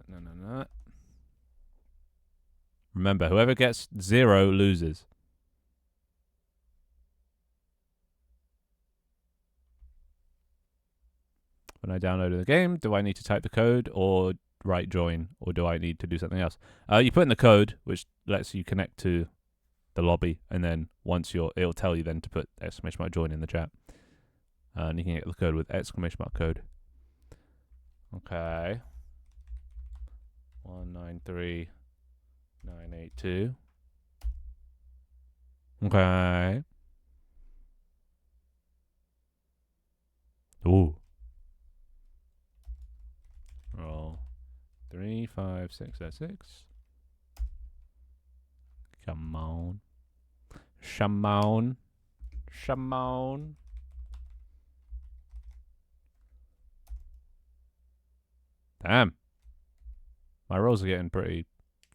Remember, whoever gets 0 loses. When I download the game, do I need to type the code or write join, or do I need to do something else? You put in the code, which lets you connect to the lobby, and then once it'll tell you then to put ! join in the chat. And you can get the code with ! code. Okay. 193982. Okay. Ooh. Roll 35606. Come on. Shamon. Damn. My rolls are getting pretty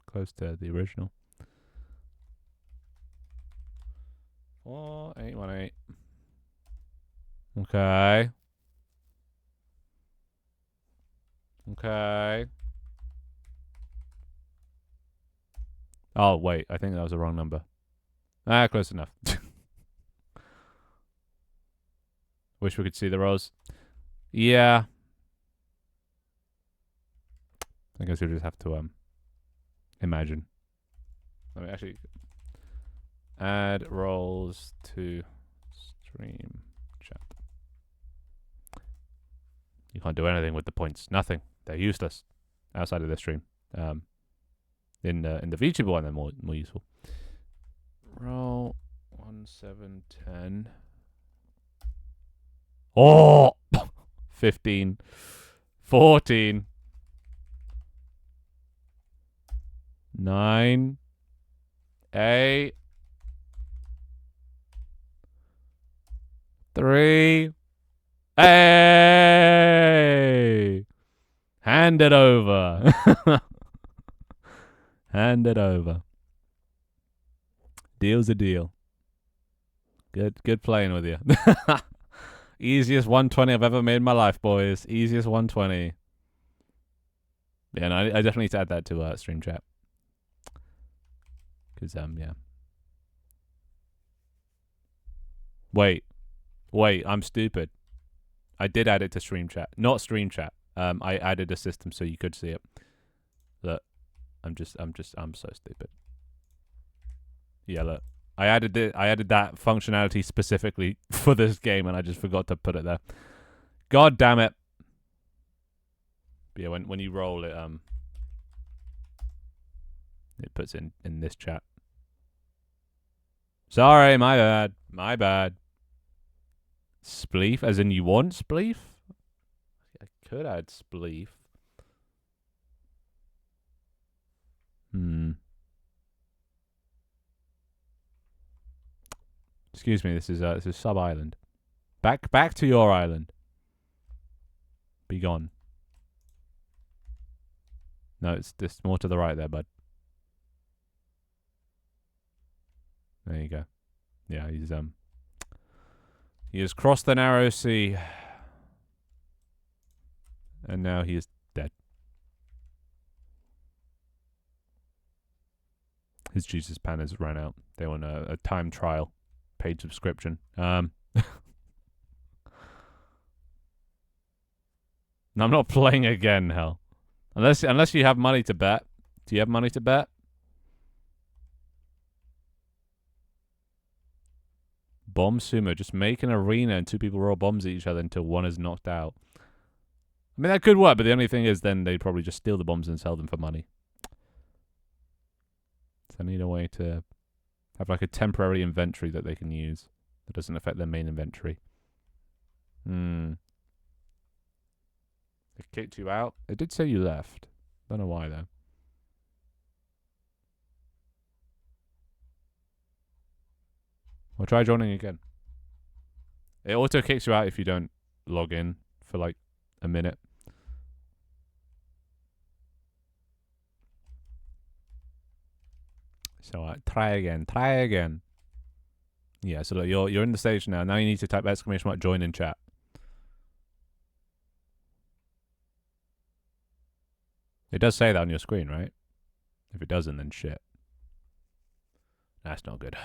close to the original. 4818. Okay. Oh, wait. I think that was the wrong number. Close enough. Wish we could see the rolls. Yeah. I guess we just have to imagine. Let me actually add rolls to stream chat. You can't do anything with the points. Nothing. They're useless outside of this stream. In the VTuber one, they're more useful. Roll 1710. Oh, 15, 14, 9, 8, 3. Hey! Hand it over. Hand it over. Deal's a deal. Good playing with you. Easiest 120 I've ever made in my life, boys. Easiest 120. Yeah, no, I definitely need to add that to stream chat. Because, yeah. Wait, I'm stupid. I did add it to stream chat. Not stream chat. I added a system so you could see it. Look. I'm so stupid. Yeah, look. I added that functionality specifically for this game, and I just forgot to put it there. God damn it! But yeah, when you roll it, it puts in this chat. Sorry, my bad. Spleef, as in you want spleef? I could add spleef. Excuse me, this is Sub Island. Back to your island. Be gone. No, it's more to the right there, bud. There you go. Yeah, he has crossed the narrow sea. And now he is dead. His Jesus pan has run out. They want a time trial. Paid subscription. I'm not playing again, hell. Unless you have money to bet. Do you have money to bet? Bomb sumo. Just make an arena and 2 people roll bombs at each other until one is knocked out. I mean, that could work, but the only thing is then they'd probably just steal the bombs and sell them for money. So I need a way to have like a temporary inventory that they can use that doesn't affect their main inventory. It kicked you out? It did say you left. Don't know why though. Well, try joining again. It auto kicks you out if you don't log in for like a minute. So try again. Try again. Yeah. So look, you're in the stage now. Now you need to type exclamation mark join in chat. It does say that on your screen, right? If it doesn't, then shit. That's not good.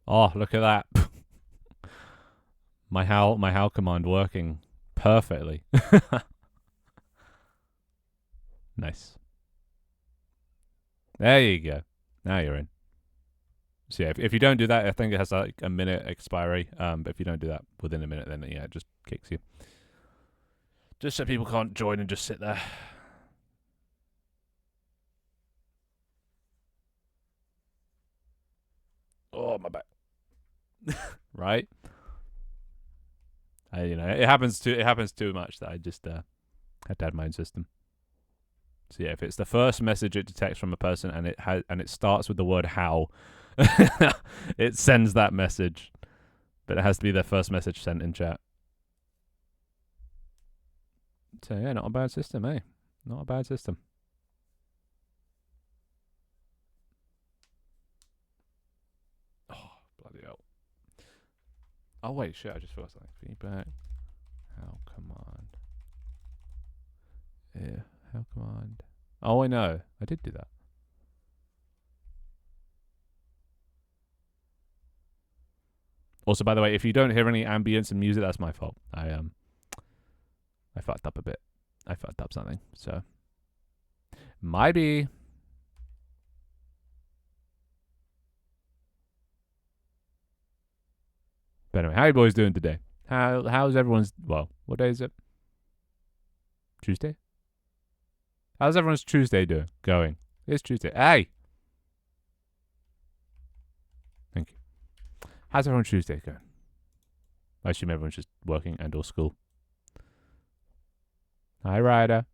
Oh, look at that. my how command working perfectly. Nice. There you go. Now you're in. So yeah, if you don't do that, I think it has like a minute expiry. But if you don't do that within a minute, then yeah, it just kicks you. Just so people can't join and just sit there. Oh, my back. Right? It happens too much that I just had to add my own system. So yeah, if it's the first message it detects from a person and it starts with the word how, it sends that message. But it has to be their first message sent in chat. So yeah, not a bad system, eh? Not a bad system. Oh, bloody hell. Oh wait, shit, I just forgot something. Feedback. How command. Yeah, how command. Oh, I know. I did do that. Also, by the way, if you don't hear any ambience and music, that's my fault. I fucked up a bit. I fucked up something. So maybe. But anyway, how are you boys doing today? How's everyone's what day is it? Tuesday? How's everyone's Tuesday going? It's Tuesday. Hey! Thank you. How's everyone's Tuesday going? I assume everyone's just working and or school. Hi, Ryder.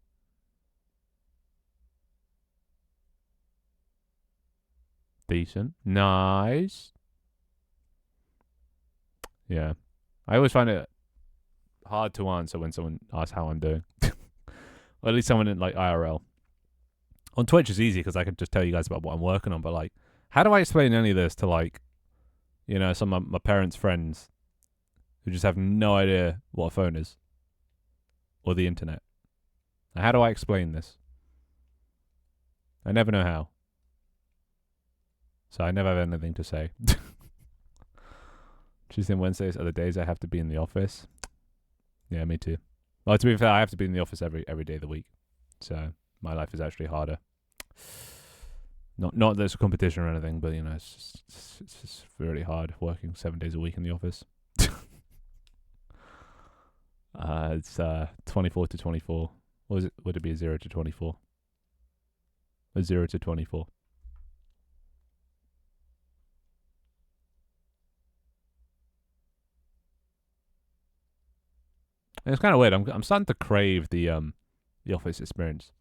Decent. Nice. Yeah. I always find it hard to answer when someone asks how I'm doing. Or at least someone in like IRL. On Twitch is easy because I can just tell you guys about what I'm working on, but like, how do I explain any of this to like, some of my parents' friends who just have no idea what a phone is or the internet? Now, how do I explain this? I never know how. So I never have anything to say. Tuesday and Wednesdays are the days I have to be in the office. Yeah, me too. Well, to be fair, I have to be in the office every day of the week. So my life is actually harder. Not that it's a competition or anything, but it's just really hard working 7 days a week in the office. It's 24 to 24. What was it? Would it be a 0 to 24? A 0 to 24. And it's kind of weird. I'm starting to crave the office experience,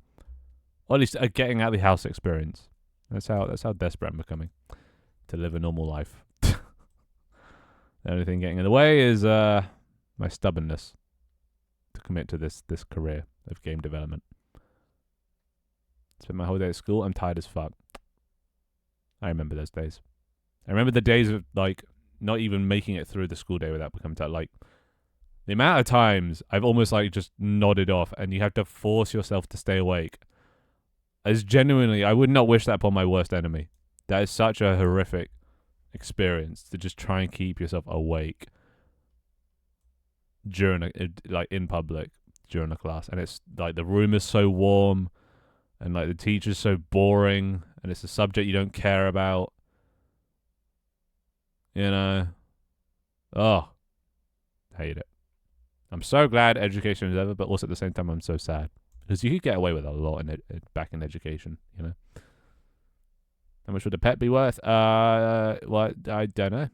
or at least a getting out of the house experience. That's how desperate I'm becoming to live a normal life. The only thing getting in the way is my stubbornness to commit to this career of game development. Spent my whole day at school. I'm tired as fuck. I remember those days. I remember the days of like not even making it through the school day without becoming tired. Like the amount of times I've almost like just nodded off, and you have to force yourself to stay awake. As genuinely, I would not wish that upon my worst enemy. That is such a horrific experience to just try and keep yourself awake during in public during a class, and it's like the room is so warm, and like the teacher's so boring, and it's a subject you don't care about. Oh, hate it. I'm so glad education is over, but also at the same time I'm so sad because you could get away with a lot back in education. How much would a pet be worth? Well, I don't know.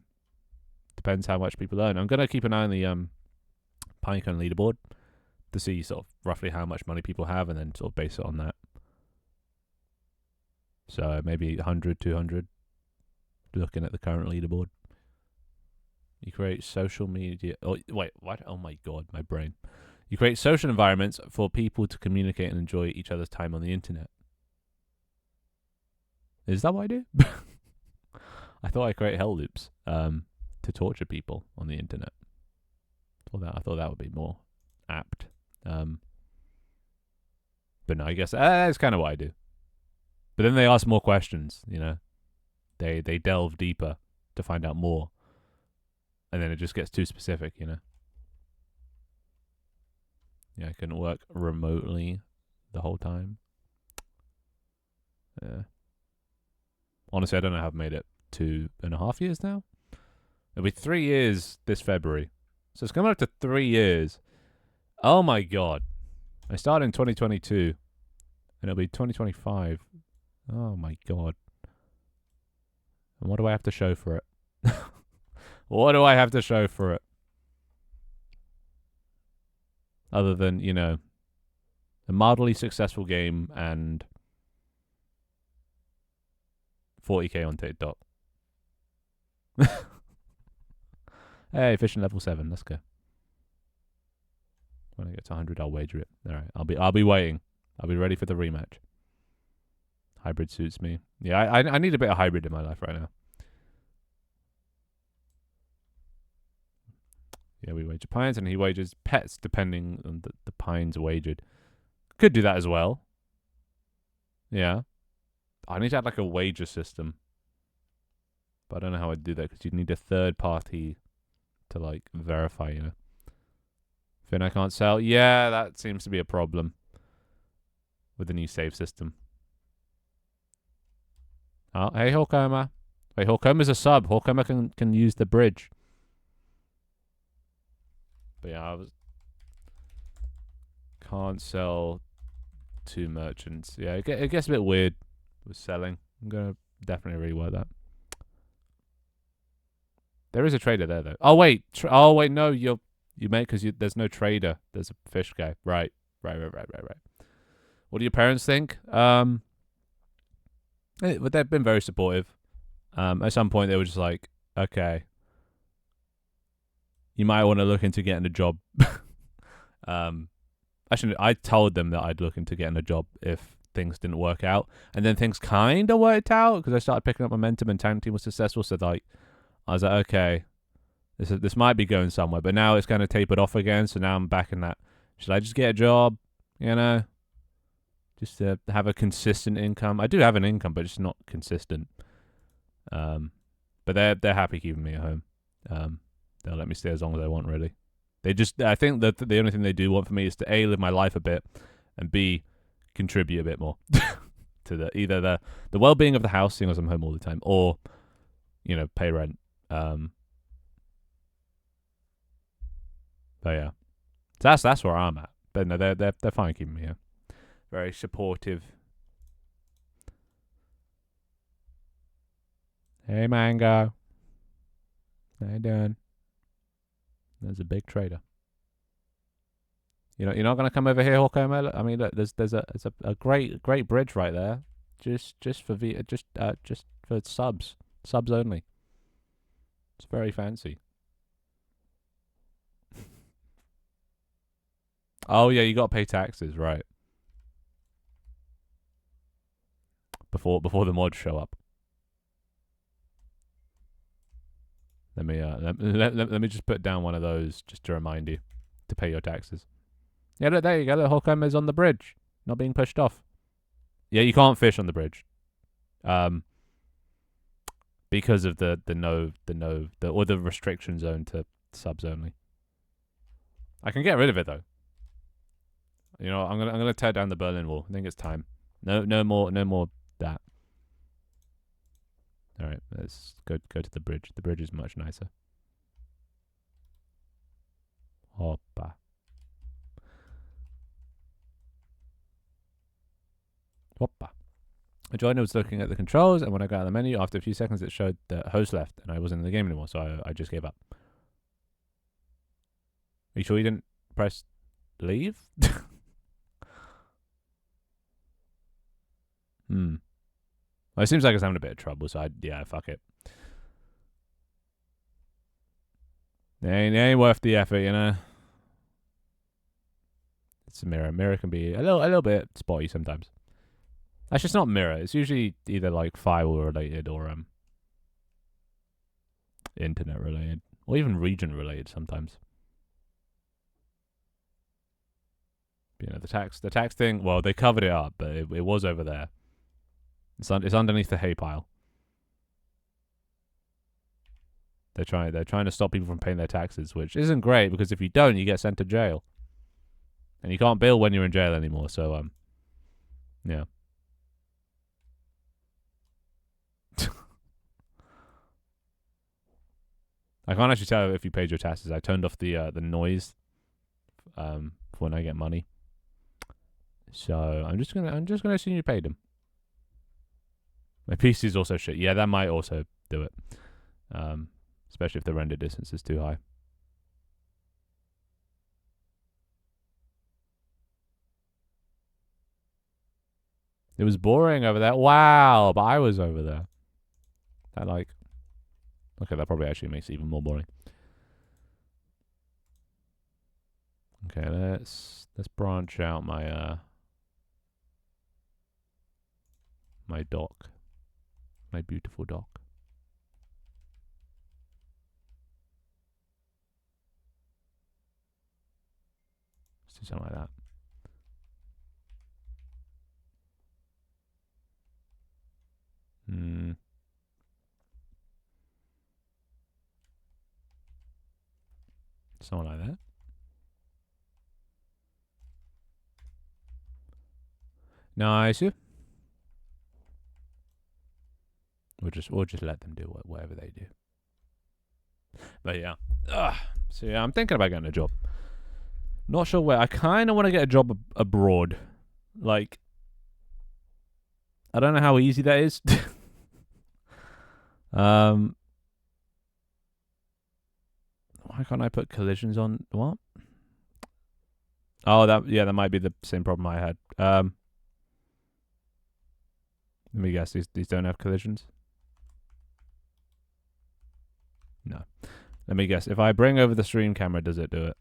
Depends how much people earn. I'm gonna keep an eye on the Pinecone leaderboard to see sort of roughly how much money people have, and then sort of base it on that. So maybe 100, 200. Looking at the current leaderboard. You create social media. Oh, wait, what? Oh my god, my brain. You create social environments for people to communicate and enjoy each other's time on the internet. Is that what I do? I thought I create hell loops to torture people on the internet. I thought that would be more apt. But no, I guess that's kind of what I do. But then they ask more questions, you know. They delve deeper to find out more. And then it just gets too specific, you know. Yeah, I couldn't work remotely the whole time. Yeah. Honestly, I don't know how I've made it 2.5 years now. It'll be 3 years this February. So it's coming up to 3 years. Oh my god. I started in 2022. And it'll be 2025. Oh my god. And what do I have to show for it? What do I have to show for it? Other than, you know, a mildly successful game and 40k on TikTok. Hey, fishing level 7. Let's go. When I get to 100, I'll wager it. All right, I'll be waiting. I'll be ready for the rematch. Hybrid suits me. Yeah, I need a bit of hybrid in my life right now. Yeah, we wager pines, and he wagers pets depending on the pines wagered. Could do that as well. Yeah. I need to add like a wager system. But I don't know how I'd do that because you'd need a third party to like verify, you know. Finn, I can't sell. Yeah, that seems to be a problem with the new save system. Oh, hey, Hawkoma. Wait, Hawkoma's a sub. Hawkoma can use the bridge. But yeah, can't sell to merchants. Yeah, it gets a bit weird with selling. I'm gonna definitely rework that. There is a trader there though. Oh wait, no, you mate, because there's no trader. There's a fish guy. Right. What do your parents think? But they've been very supportive. At some point they were just like, okay, you might want to look into getting a job. Actually, I told them that I'd look into getting a job if things didn't work out, and then things kind of worked out because I started picking up momentum and tank team was successful. So like, I was like, okay, this might be going somewhere, but now it's kind of tapered off again. So now I'm back in that. Should I just get a job? You know, just to have a consistent income. I do have an income, but it's not consistent. But they're happy keeping me at home. They'll let me stay as long as I want, really. I think that the only thing they do want for me is to A, live my life a bit, and B, contribute a bit more to either the well-being of the house, seeing as I'm home all the time, or, you know, pay rent. But yeah, so that's where I'm at. But no, they're fine keeping me here. Very supportive. Hey, Mango. How you doing? There's a big trader. You're not gonna come over here, Hawkeye. I mean, look, there's a great bridge right there, just for subs only. It's very fancy. Oh yeah, you gotta pay taxes, right? Before the mods show up. Let me just put down one of those just to remind you to pay your taxes. Yeah, look, there you go. The Hawkeye is on the bridge, not being pushed off. Yeah, you can't fish on the bridge, because of the restriction zone to subs only. I can get rid of it though. You know, I'm gonna tear down the Berlin Wall. I think it's time. No more that. All right, let's go to the bridge. The bridge is much nicer. Hoppa. Hoppa. I joined. I was looking at the controls, and when I got out of the menu, after a few seconds, it showed that host left, and I wasn't in the game anymore. So I just gave up. Are you sure you didn't press leave? Well, it seems like it's having a bit of trouble, so yeah, fuck it. It ain't worth the effort, you know. It's a mirror. Mirror can be a little bit spotty sometimes. That's just not mirror. It's usually either like firewall related or internet related, or even region related sometimes. You know, the tax thing. Well, they covered it up, but it was over there. It's underneath the hay pile. They're trying to stop people from paying their taxes, which isn't great because if you don't, you get sent to jail, and you can't bill when you're in jail anymore. So yeah. I can't actually tell if you paid your taxes. I turned off the noise for when I get money. So I'm just gonna assume you paid them. My PC is also shit. Yeah, that might also do it. Especially if the render distance is too high. It was boring over there. Wow, but I was over there. Okay, that probably actually makes it even more boring. Okay, let's branch out my my dock. My beautiful dock. Let's do something like that. Something like that. Nice. We'll just let them do whatever they do. But yeah. So yeah, I'm thinking about getting a job. Not sure where. I kind of want to get a job abroad. Like, I don't know how easy that is. Why can't I put collisions on? What? Oh, that might be the same problem I had. Let me guess. These don't have collisions. No. Let me guess. If I bring over the stream camera, does it do it?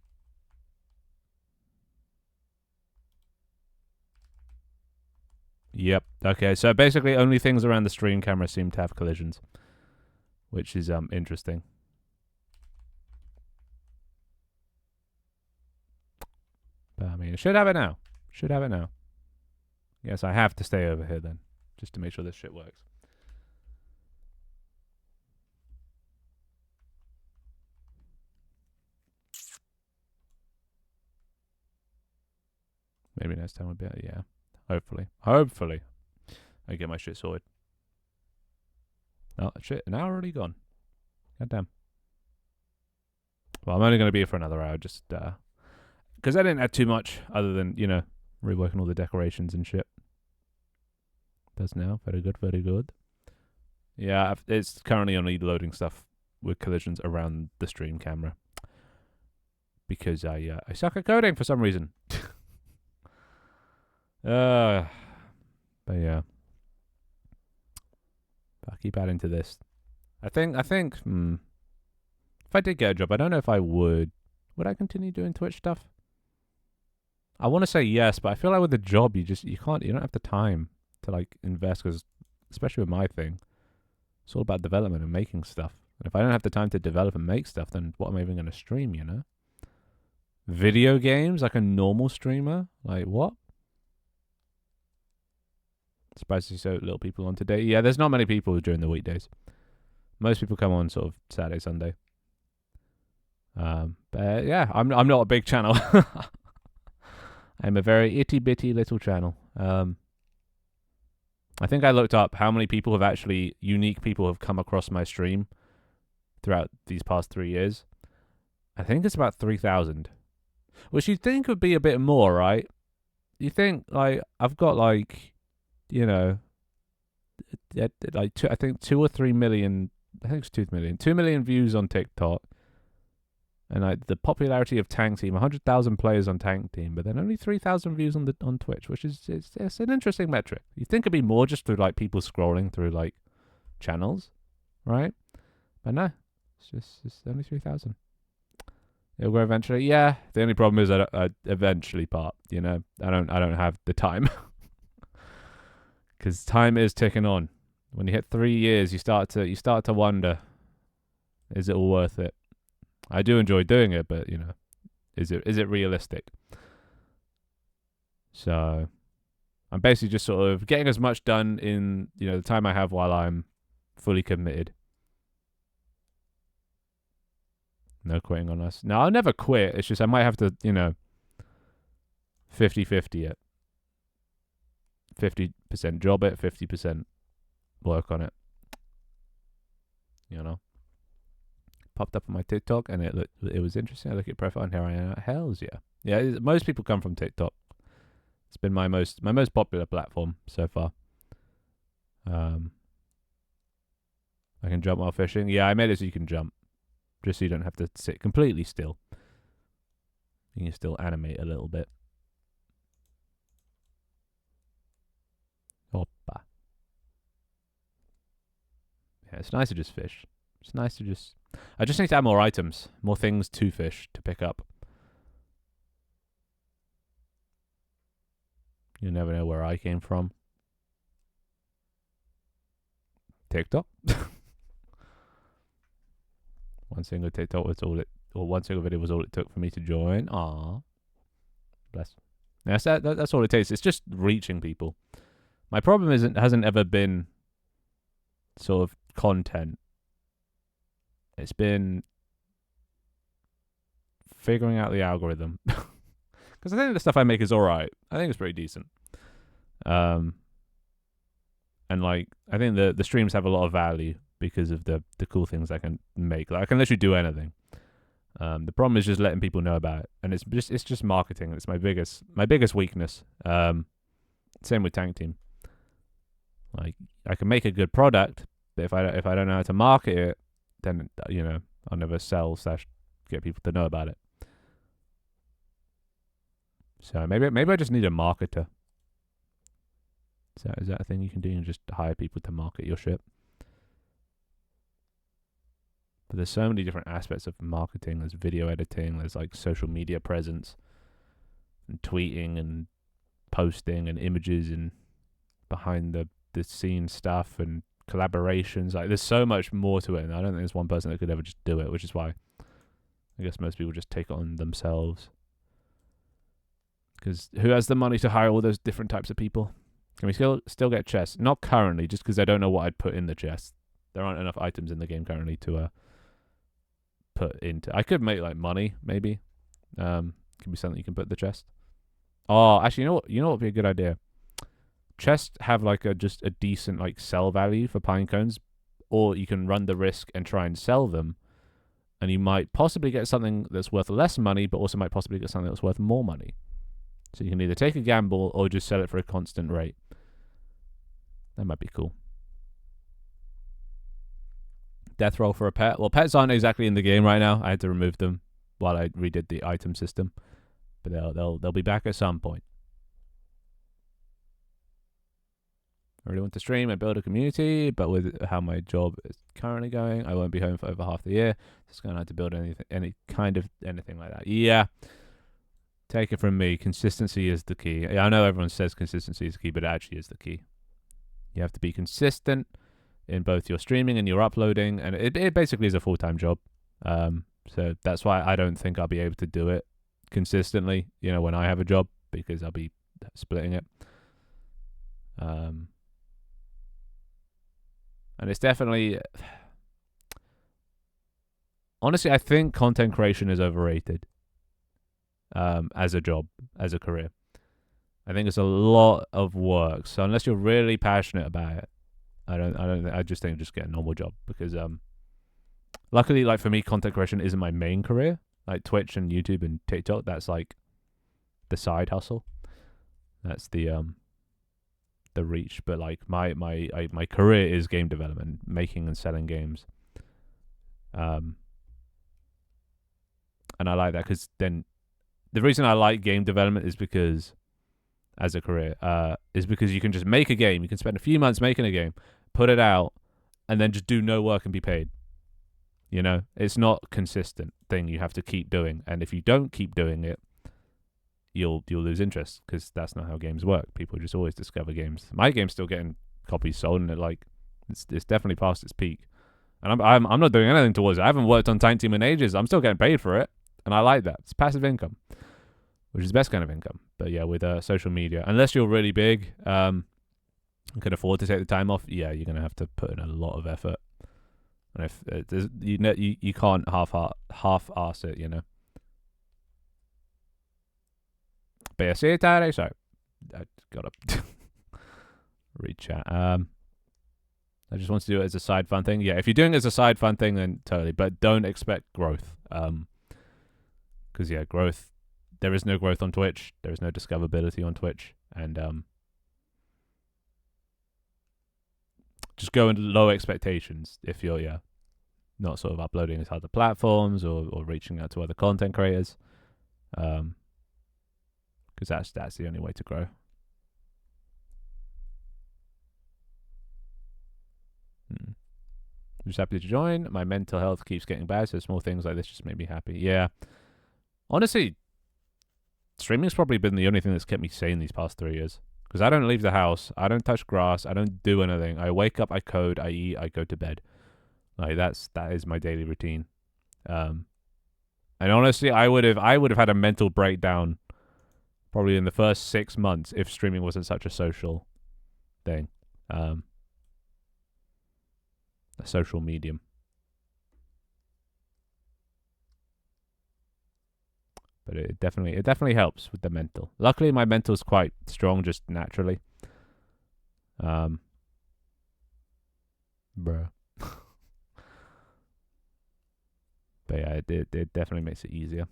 Yep. Okay, so basically only things around the stream camera seem to have collisions, which is interesting. But I mean, it should have it now. Should have it now. Yes, I have to stay over here then, just to make sure this shit works. Maybe next time will be better. Yeah. Hopefully, I get my shit sorted. Oh shit! An hour already gone. God damn. Well, I'm only going to be here for another hour, just because I didn't add too much other than reworking all the decorations and shit. Does now. Very good. Very good. Yeah, it's currently only loading stuff with collisions around the stream camera because I suck at coding for some reason. But yeah. I'll keep adding to this. I think if I did get a job, I don't know if I would. Would I continue doing Twitch stuff? I want to say yes, but I feel like with a job, you don't have the time to like invest, because especially with my thing, it's all about development and making stuff. And if I don't have the time to develop and make stuff, then what am I even going to stream, Video games, like a normal streamer? Like, what? Surprised to see so little people on today. Yeah, there's not many people during the weekdays. Most people come on sort of Saturday, Sunday. But yeah, I'm not a big channel. I'm a very itty bitty little channel. I think I looked up how many unique people have come across my stream throughout these past 3 years. I think it's about 3,000, which you'd think would be a bit more, right? You think like I've got like, I think 2 or 3 million. I think it's 2 million. 2 million views on TikTok. And the popularity of Tank Team, 100,000 players on Tank Team, but then only 3,000 views on Twitch, which is it's an interesting metric. You think it'd be more just through like people scrolling through like channels, right? But no, it's only 3,000. It'll grow eventually. Yeah. The only problem is I eventually part. You know, I don't have the time because time is ticking on. When you hit 3 years, you start to wonder, is it all worth it? I do enjoy doing it, but you know, is it realistic? So I'm basically just sort of getting as much done in the time I have while I'm fully committed. No quitting on us. No, I'll never quit. It's just I might have to 50-50 it. 50% job it, 50% work on it. Popped up on my TikTok and it was interesting. I look at profile and here I am. Hells yeah. Yeah, most people come from TikTok. It's been my most popular platform so far. I can jump while fishing. Yeah, I made it so you can jump, just so you don't have to sit completely still. You can still animate a little bit. Hoppa. Yeah, it's nice to just fish. It's nice to just... I just need to add more items, more things to fish, to pick up. You never know where I came from. TikTok. One single TikTok was all it, or one single video was all it took for me to join. Ah, bless. Yes, that's all it takes. It's just reaching people. My problem hasn't ever been sort of content. It's been figuring out the algorithm. Because I think the stuff I make is alright. I think it's pretty decent. And like, I think the streams have a lot of value because of the cool things I can make. Like, I can literally do anything. The problem is just letting people know about it, and it's just marketing. It's my biggest weakness. Same with Tank Team. Like, I can make a good product, but if I don't know how to market it, then I'll never sell / get people to know about it. So maybe I just need a marketer. Is that a thing you can do? You can just hire people to market your shit. But there's so many different aspects of marketing. There's video editing. There's like social media presence, and tweeting and posting and images and behind the scene stuff and collaborations. Like, there's so much more to it, and I don't think there's one person that could ever just do it, which is why I guess most people just take it on themselves. Because who has the money to hire all those different types of people? Can we still get chests? Not currently, just because I don't know what I'd put in the chest. There aren't enough items in the game currently to put into. I could make like money, maybe. Could be something you can put in the chest. Oh, actually, you know what would be a good idea? Chests have like just a decent like sell value for Pinecones, or you can run the risk and try and sell them, and you might possibly get something that's worth less money, but also might possibly get something that's worth more money. So you can either take a gamble or just sell it for a constant rate. That might be cool. Death roll for a pet. Well, pets aren't exactly in the game right now. I had to remove them while I redid the item system, but they'll be back at some point. I really want to stream and build a community, but with how my job is currently going, I won't be home for over half the year. Just going to have to build anything like that. Yeah. Take it from me, consistency is the key. I know everyone says consistency is the key, but it actually is the key. You have to be consistent in both your streaming and your uploading, and it basically is a full-time job. So that's why I don't think I'll be able to do it consistently, when I have a job, because I'll be splitting it. And it's definitely... Honestly, I think content creation is overrated. As a job, as a career. I think it's a lot of work. So unless you're really passionate about it, I just think just get a normal job, because luckily, like, for me, content creation isn't my main career. Like Twitch and YouTube and TikTok, that's like the side hustle. That's the reach. But like my career is game development, making and selling games. And I like that, because then the reason I like game development is because, as a career, is because you can just make a game. You can spend a few months making a game, put it out, and then just do no work and be paid. You know, it's not a consistent thing you have to keep doing, and if you don't keep doing it, you'll lose interest because that's not how games work. People just always discover games. My game's still getting copies sold, and it's definitely past its peak. And I'm not doing anything towards it. I haven't worked on Tiny Team in ages. I'm still getting paid for it, and I like that. It's passive income, which is the best kind of income. But yeah, with social media, unless you're really big, and can afford to take the time off, yeah, you're gonna have to put in a lot of effort. And if you can't half-ass it, you know. But yeah, see you, Tyree. Sorry, I gotta read chat. I just want to do it as a side fun thing. Yeah, if you're doing it as a side fun thing, then totally. But don't expect growth. Because yeah, growth. There is no growth on Twitch. There is no discoverability on Twitch, and just go into low expectations if you're not sort of uploading to other platforms or reaching out to other content creators. Because that's the only way to grow. I'm just happy to join. My mental health keeps getting bad, so small things like this just make me happy. Yeah. Honestly, streaming's probably been the only thing that's kept me sane these past 3 years. Because I don't leave the house. I don't touch grass. I don't do anything. I wake up, I code, I eat, I go to bed. Like that is my daily routine. And honestly, I would have had a mental breakdown probably in the first 6 months if streaming wasn't such a social thing. A social medium. But it definitely helps with the mental. Luckily, my mental's quite strong just naturally. Bruh. But yeah, it definitely makes it easier.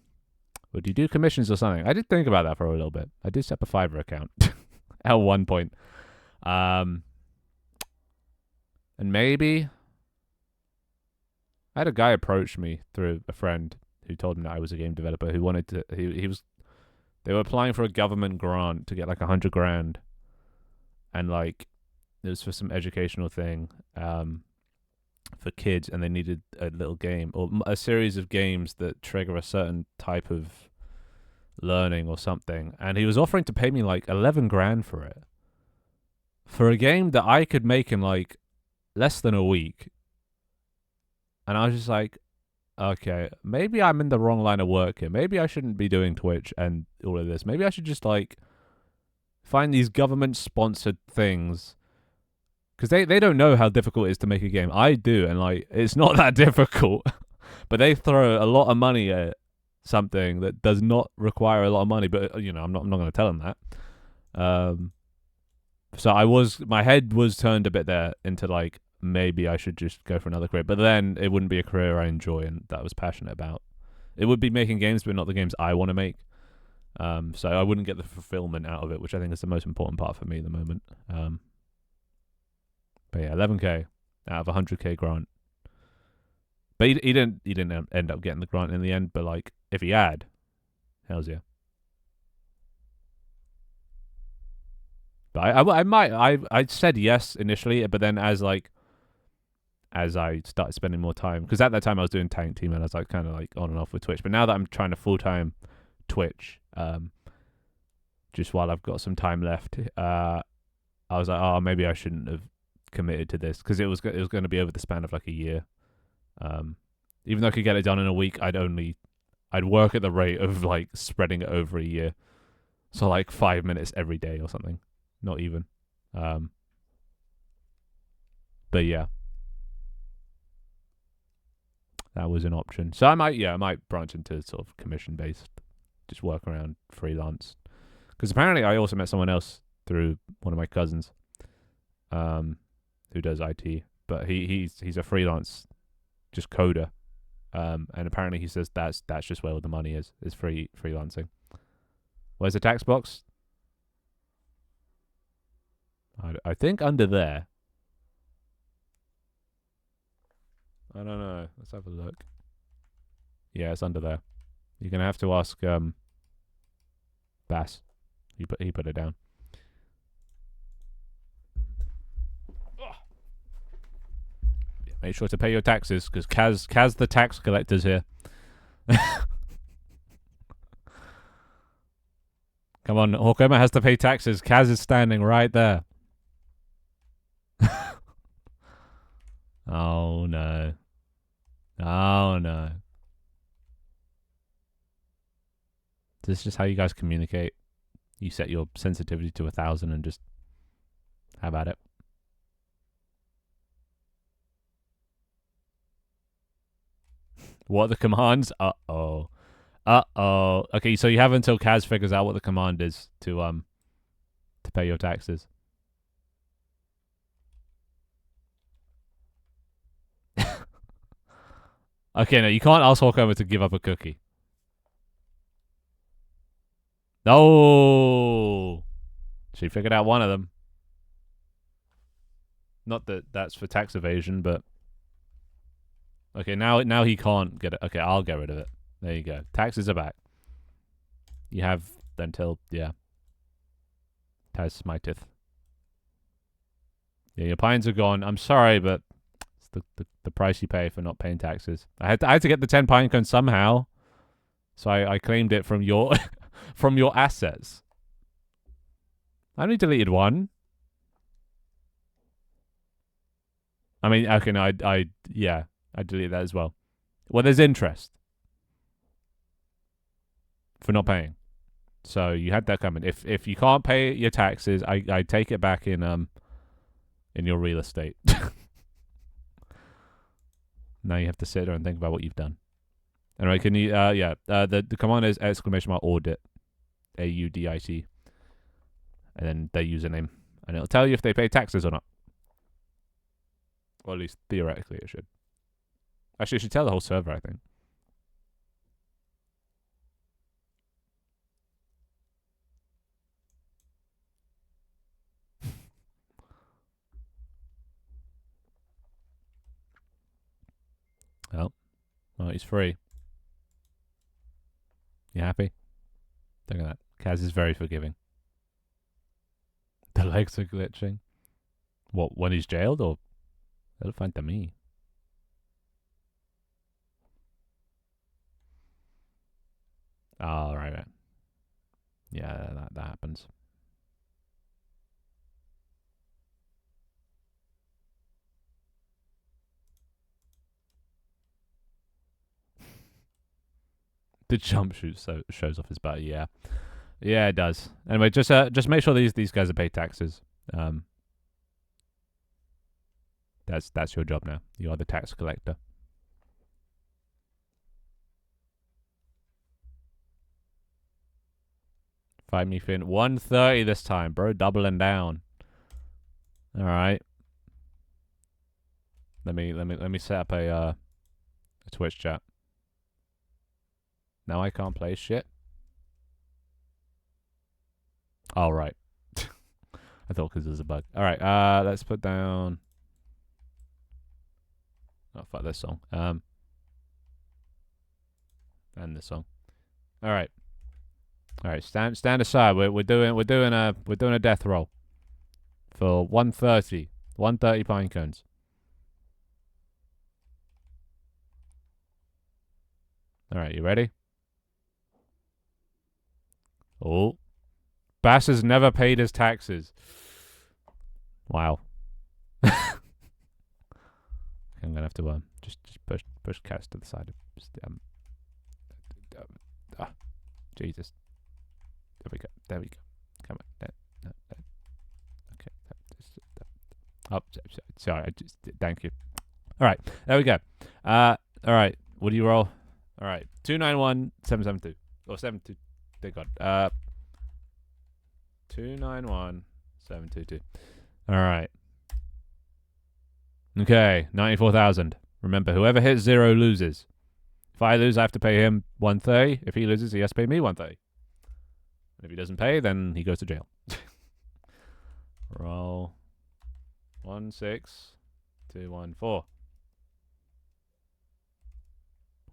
Would you do commissions or something? I did think about that for a little bit. I did set up a Fiverr account at one point. And maybe I had a guy approach me through a friend who told him that I was a game developer who wanted to. They were applying for a government grant to get like $100 grand, and like it was for some educational thing for kids, and they needed a little game or a series of games that trigger a certain type of learning or something. And he was offering to pay me like 11 grand for it, for a game that I could make in like less than a week. And I was just like, okay, maybe I'm in the wrong line of work here. Maybe I shouldn't be doing Twitch and all of this. Maybe I should just like find these government sponsored things, because they don't know how difficult it is to make a game. I do, and like it's not that difficult. But they throw a lot of money at something that does not require a lot of money. But you know, I'm not going to tell them that. So my head was turned a bit there into like, maybe I should just go for another career. But then it wouldn't be a career I enjoy and that I was passionate about. It would be making games, but not the games I want to make. So I wouldn't get the fulfillment out of it, which I think is the most important part for me at the moment. But yeah, 11k out of 100k grant. But he didn't end up getting the grant in the end. But like, if he had, hells yeah. But I said yes initially, but then as I started spending more time, because at that time I was doing Tank Team and I was like kind of like on and off with Twitch. But now that I'm trying to full time Twitch, just while I've got some time left, I was like, oh, maybe I shouldn't have committed to this, because it was going to be over the span of like a year. Even though I could get it done in a week, I'd work at the rate of like spreading it over a year. So like 5 minutes every day or something. Not even. But yeah, that was an option. So I might branch into sort of commission based, just work around freelance. Because apparently I also met someone else through one of my cousins, who does IT, but he's a freelance, just coder. And apparently he says that's just where all the money is freelancing. Where's the tax box? I think under there. I don't know. Let's have a look. Yeah, it's under there. You're gonna have to ask Bass. He put it down. Make sure to pay your taxes, because Kaz the tax collector's here. Come on, Hawkoma has to pay taxes. Kaz is standing right there. Oh no. Oh no. This is just how you guys communicate. You set your sensitivity to 1,000 and just... How about it? What are the commands? Uh-oh. Uh-oh. Okay, so you have until Kaz figures out what the command is to pay your taxes. Okay, no, you can't ask Hawkoma to give up a cookie. No! She figured out one of them. Not that that's for tax evasion, but... Okay, now he can't get it. Okay, I'll get rid of it. There you go. Taxes are back. You have until... Yeah. Taz smiteth. Yeah, your pines are gone. I'm sorry, but... It's the price you pay for not paying taxes. I had to get the 10 pine cones somehow. So I claimed it from your... from your assets. I only deleted one. I mean, okay, no, yeah, I deleted that as well. Well, there's interest for not paying. So you had that coming. If you can't pay your taxes, I take it back in your real estate. Now you have to sit there and think about what you've done. Anyway, can you the command is !audit, AUDIT, and then their username, and it'll tell you if they pay taxes or not. Or at least theoretically it should. Actually, it should tell the whole server, I think. Well, he's free. You happy? Look at that. Kaz is very forgiving. The legs are glitching. What, when he's jailed, or? That'll find to me. Oh, right. Yeah, that happens. The jump shoot shows off his butt. Yeah, yeah, it does. Anyway, just make sure these guys are paid taxes. That's your job now. You are the tax collector. Fight me, Finn. 130 this time, bro. Doubling down. All right. Let me set up a Twitch chat. Now I can't play shit. All right. I thought because there's a bug. All right. Let's put down. Oh fuck this song. And this song. All right. All right. Stand aside. We're doing a death roll for 130. 130 pine cones. All right. You ready? Oh. Bass has never paid his taxes. Wow. I'm gonna have to just push Kaz to the side. Jesus. There we go. Come on. No. Okay. Oh, sorry. Thank you. All right. There we go. All right. What do you roll? All right. 291-772 or 72. Thank God. 291-722. All right. Okay, 94,000. Remember, whoever hits 0 loses. If I lose, I have to pay him 130. If he loses, he has to pay me 130. And if he doesn't pay, then he goes to jail. Roll 16214.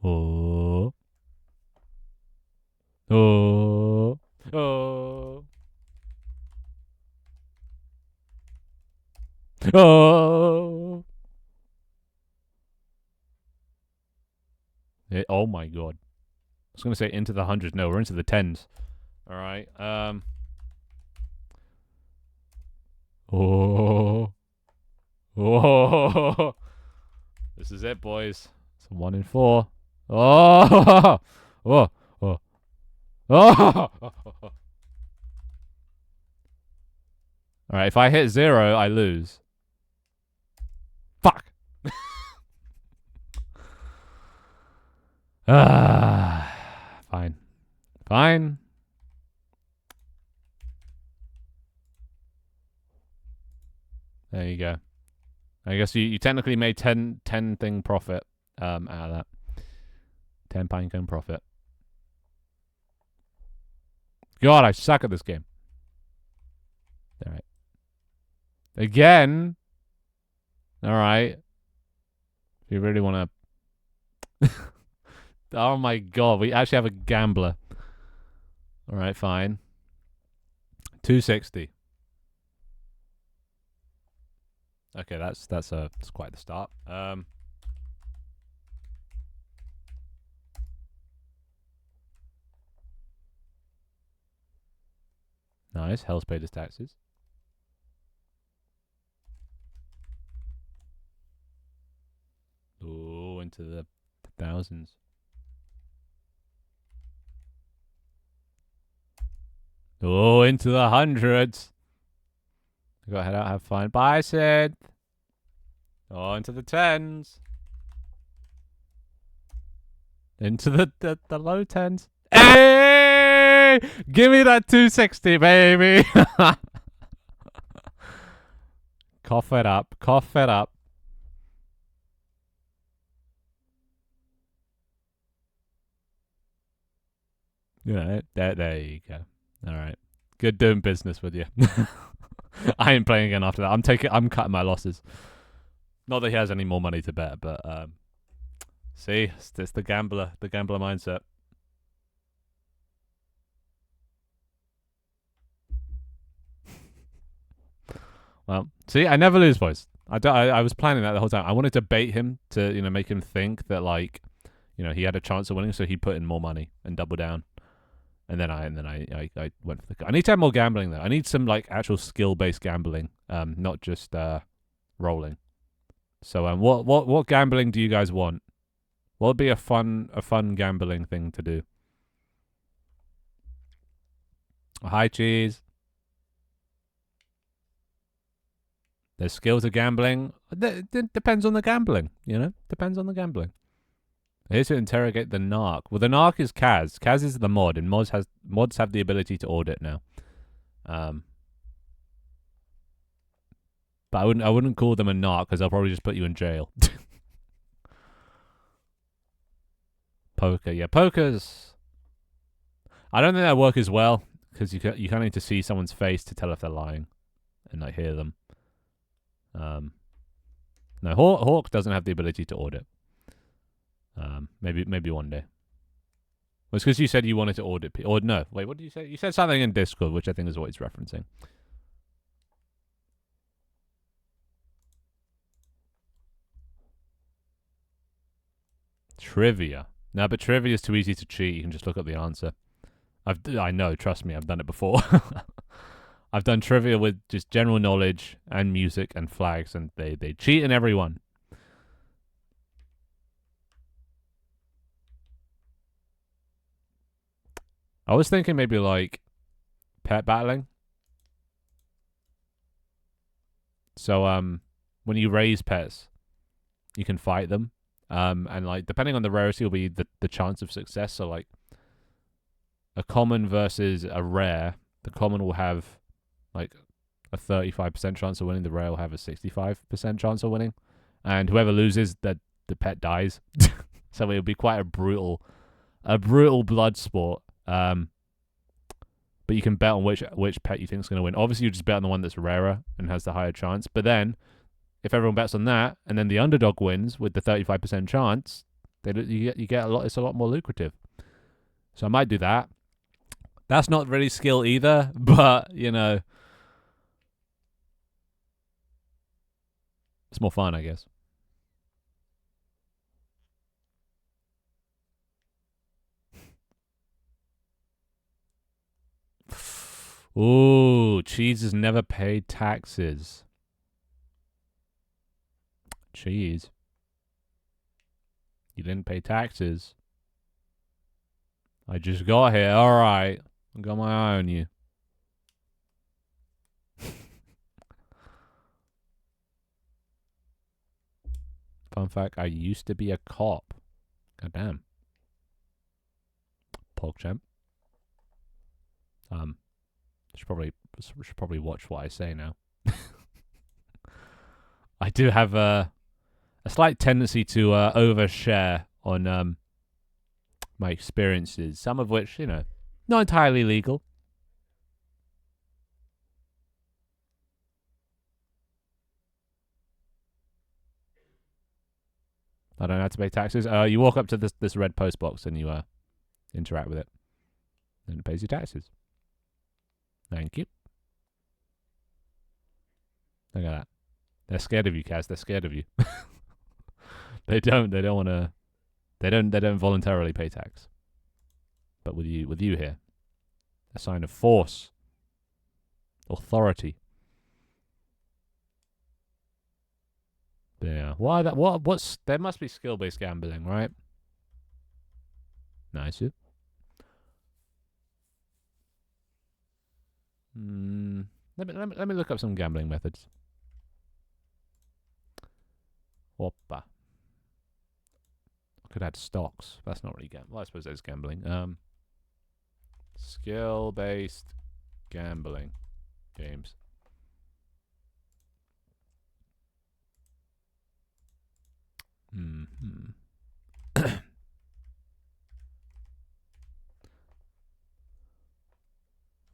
Oh. Oh. Oh. Oh. Oh my god. I was going to say into the hundreds. No, we're into the tens. All right. Oh. Oh. This is it, boys. It's a 1 in 4. Oh. Oh. Oh. Oh. All right. If I hit 0, I lose. Fuck. Fine. Fine. There you go. I guess you technically made 10 thing profit out of that. 10 pinecone profit. God, I suck at this game. All right. Again. All right. If you really want to. Oh my god, we actually have a gambler. All right, fine. 260. Okay, that's quite the start. Nice. Hell's paid his taxes. Oh, into the thousands. Oh, into the hundreds. Go ahead out, have fun. Bye, Sid. Oh, into the tens. Into the low tens. Hey! Give me that 260, baby. Cough it up. Cough it up. You know, there you go. All right. Good doing business with you. I ain't playing again after that. I'm cutting my losses. Not that he has any more money to bet, but see, it's the gambler mindset. Well, see, I never lose, boys. I was planning that the whole time. I wanted to bait him to make him think that he had a chance of winning, so he put in more money and double down. And then I went for the. I need to have more gambling though. I need some actual skill based gambling, not just rolling. So what gambling do you guys want? What would be a fun gambling thing to do? Hi, cheese. There's skill to gambling. Depends on the gambling, Depends on the gambling. Here's to interrogate the narc. Well, the narc is Kaz. Kaz is the mod, and mods have the ability to audit now. But I wouldn't call them a narc because they'll probably just put you in jail. Poker, yeah, poker's. I don't think that work as well because you kind of need to see someone's face to tell if they're lying, and hear them. No, Hawk doesn't have the ability to audit. Maybe one day. Well, it's because you said you wanted to audit. Or no, wait, what did you say? You said something in Discord, which I think is what he's referencing. Trivia. No, but trivia is too easy to cheat. You can just look up the answer. I know, trust me, I've done it before. I've done trivia with just general knowledge and music and flags, and they cheat in every one. I was thinking maybe pet battling. So when you raise pets, you can fight them. And depending on the rarity will be the chance of success. So a common versus a rare, the common will have a 35% chance of winning, the rare will have a 65% chance of winning. And whoever loses, the pet dies. So it'll be quite a brutal blood sport. But you can bet on which pet you think is going to win. Obviously, you just bet on the one that's rarer and has the higher chance. But then, if everyone bets on that, and then the underdog wins with the 35% chance, you get a lot. It's a lot more lucrative. So I might do that. That's not really skill either, but it's more fun, I guess. Ooh, cheese has never paid taxes. Cheese. You didn't pay taxes. I just got here. All right. I got my eye on you. Fun fact, I used to be a cop. God damn. PogChamp. Should probably watch what I say now. I do have a slight tendency to overshare on my experiences, some of which, not entirely legal. I don't have to pay taxes. You walk up to this red post box and you interact with it, and it pays you taxes. Thank you. Look at that. They're scared of you, Kaz. They're scared of you. They don't want to. They don't voluntarily pay tax. But with you here, a sign of force, authority. Yeah. Why that? What's there must be skill-based gambling, right? Nice. Let me look up some gambling methods. Whoppa. I could add stocks. That's not really gambling. Well, I suppose that's gambling. Skill-based gambling games.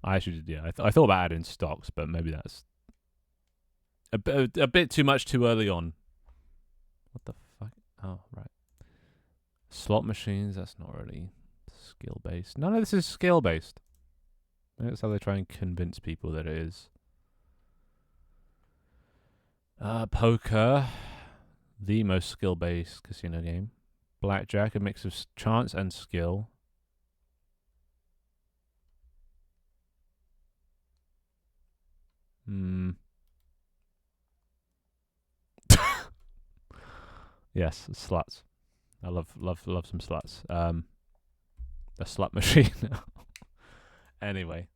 I actually did, yeah. I thought about adding stocks, but maybe that's a bit too much too early on. What the fuck? Oh, right. Slot machines, that's not really skill-based. None of this is skill-based. That's how they try and convince people that it is. Poker, the most skill-based casino game. Blackjack, a mix of chance and skill. Yes, sluts. I love some sluts. A slut machine. Anyway,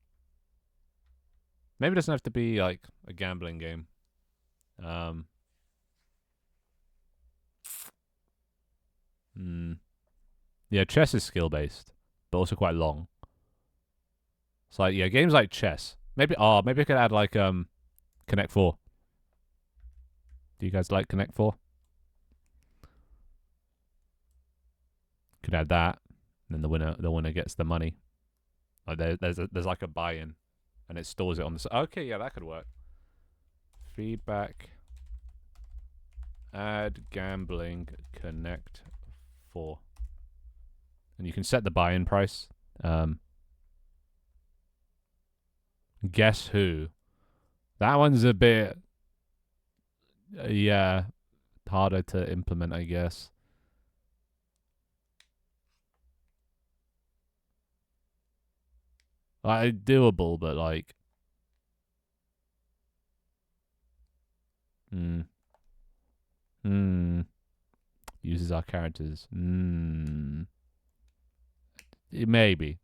maybe it doesn't have to be like a gambling game. Yeah, chess is skill based, but also quite long. It's like, yeah, games like chess. Maybe I could add like Connect 4. Do you guys like Connect 4? Could add that, and then the winner gets the money. There's like a buy-in, and it stores it on the. Okay, yeah, that could work. Feedback. Add gambling Connect 4, and you can set the buy-in price. Guess who? That one's a bit, yeah, harder to implement, I guess. Like, doable, but like, uses our characters. Maybe.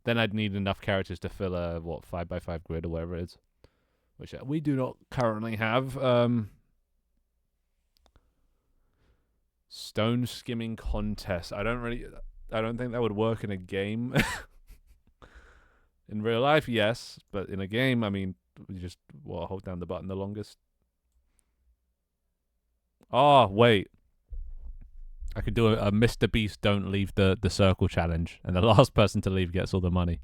Then I'd need enough characters to fill a 5x5 grid or whatever it is, which we do not currently have. Stone skimming contest. I don't think that would work in a game. In real life, yes, but in a game, I mean, you just hold down the button the longest. Oh, wait. I could do a Mr. Beast don't leave the circle challenge, and the last person to leave gets all the money.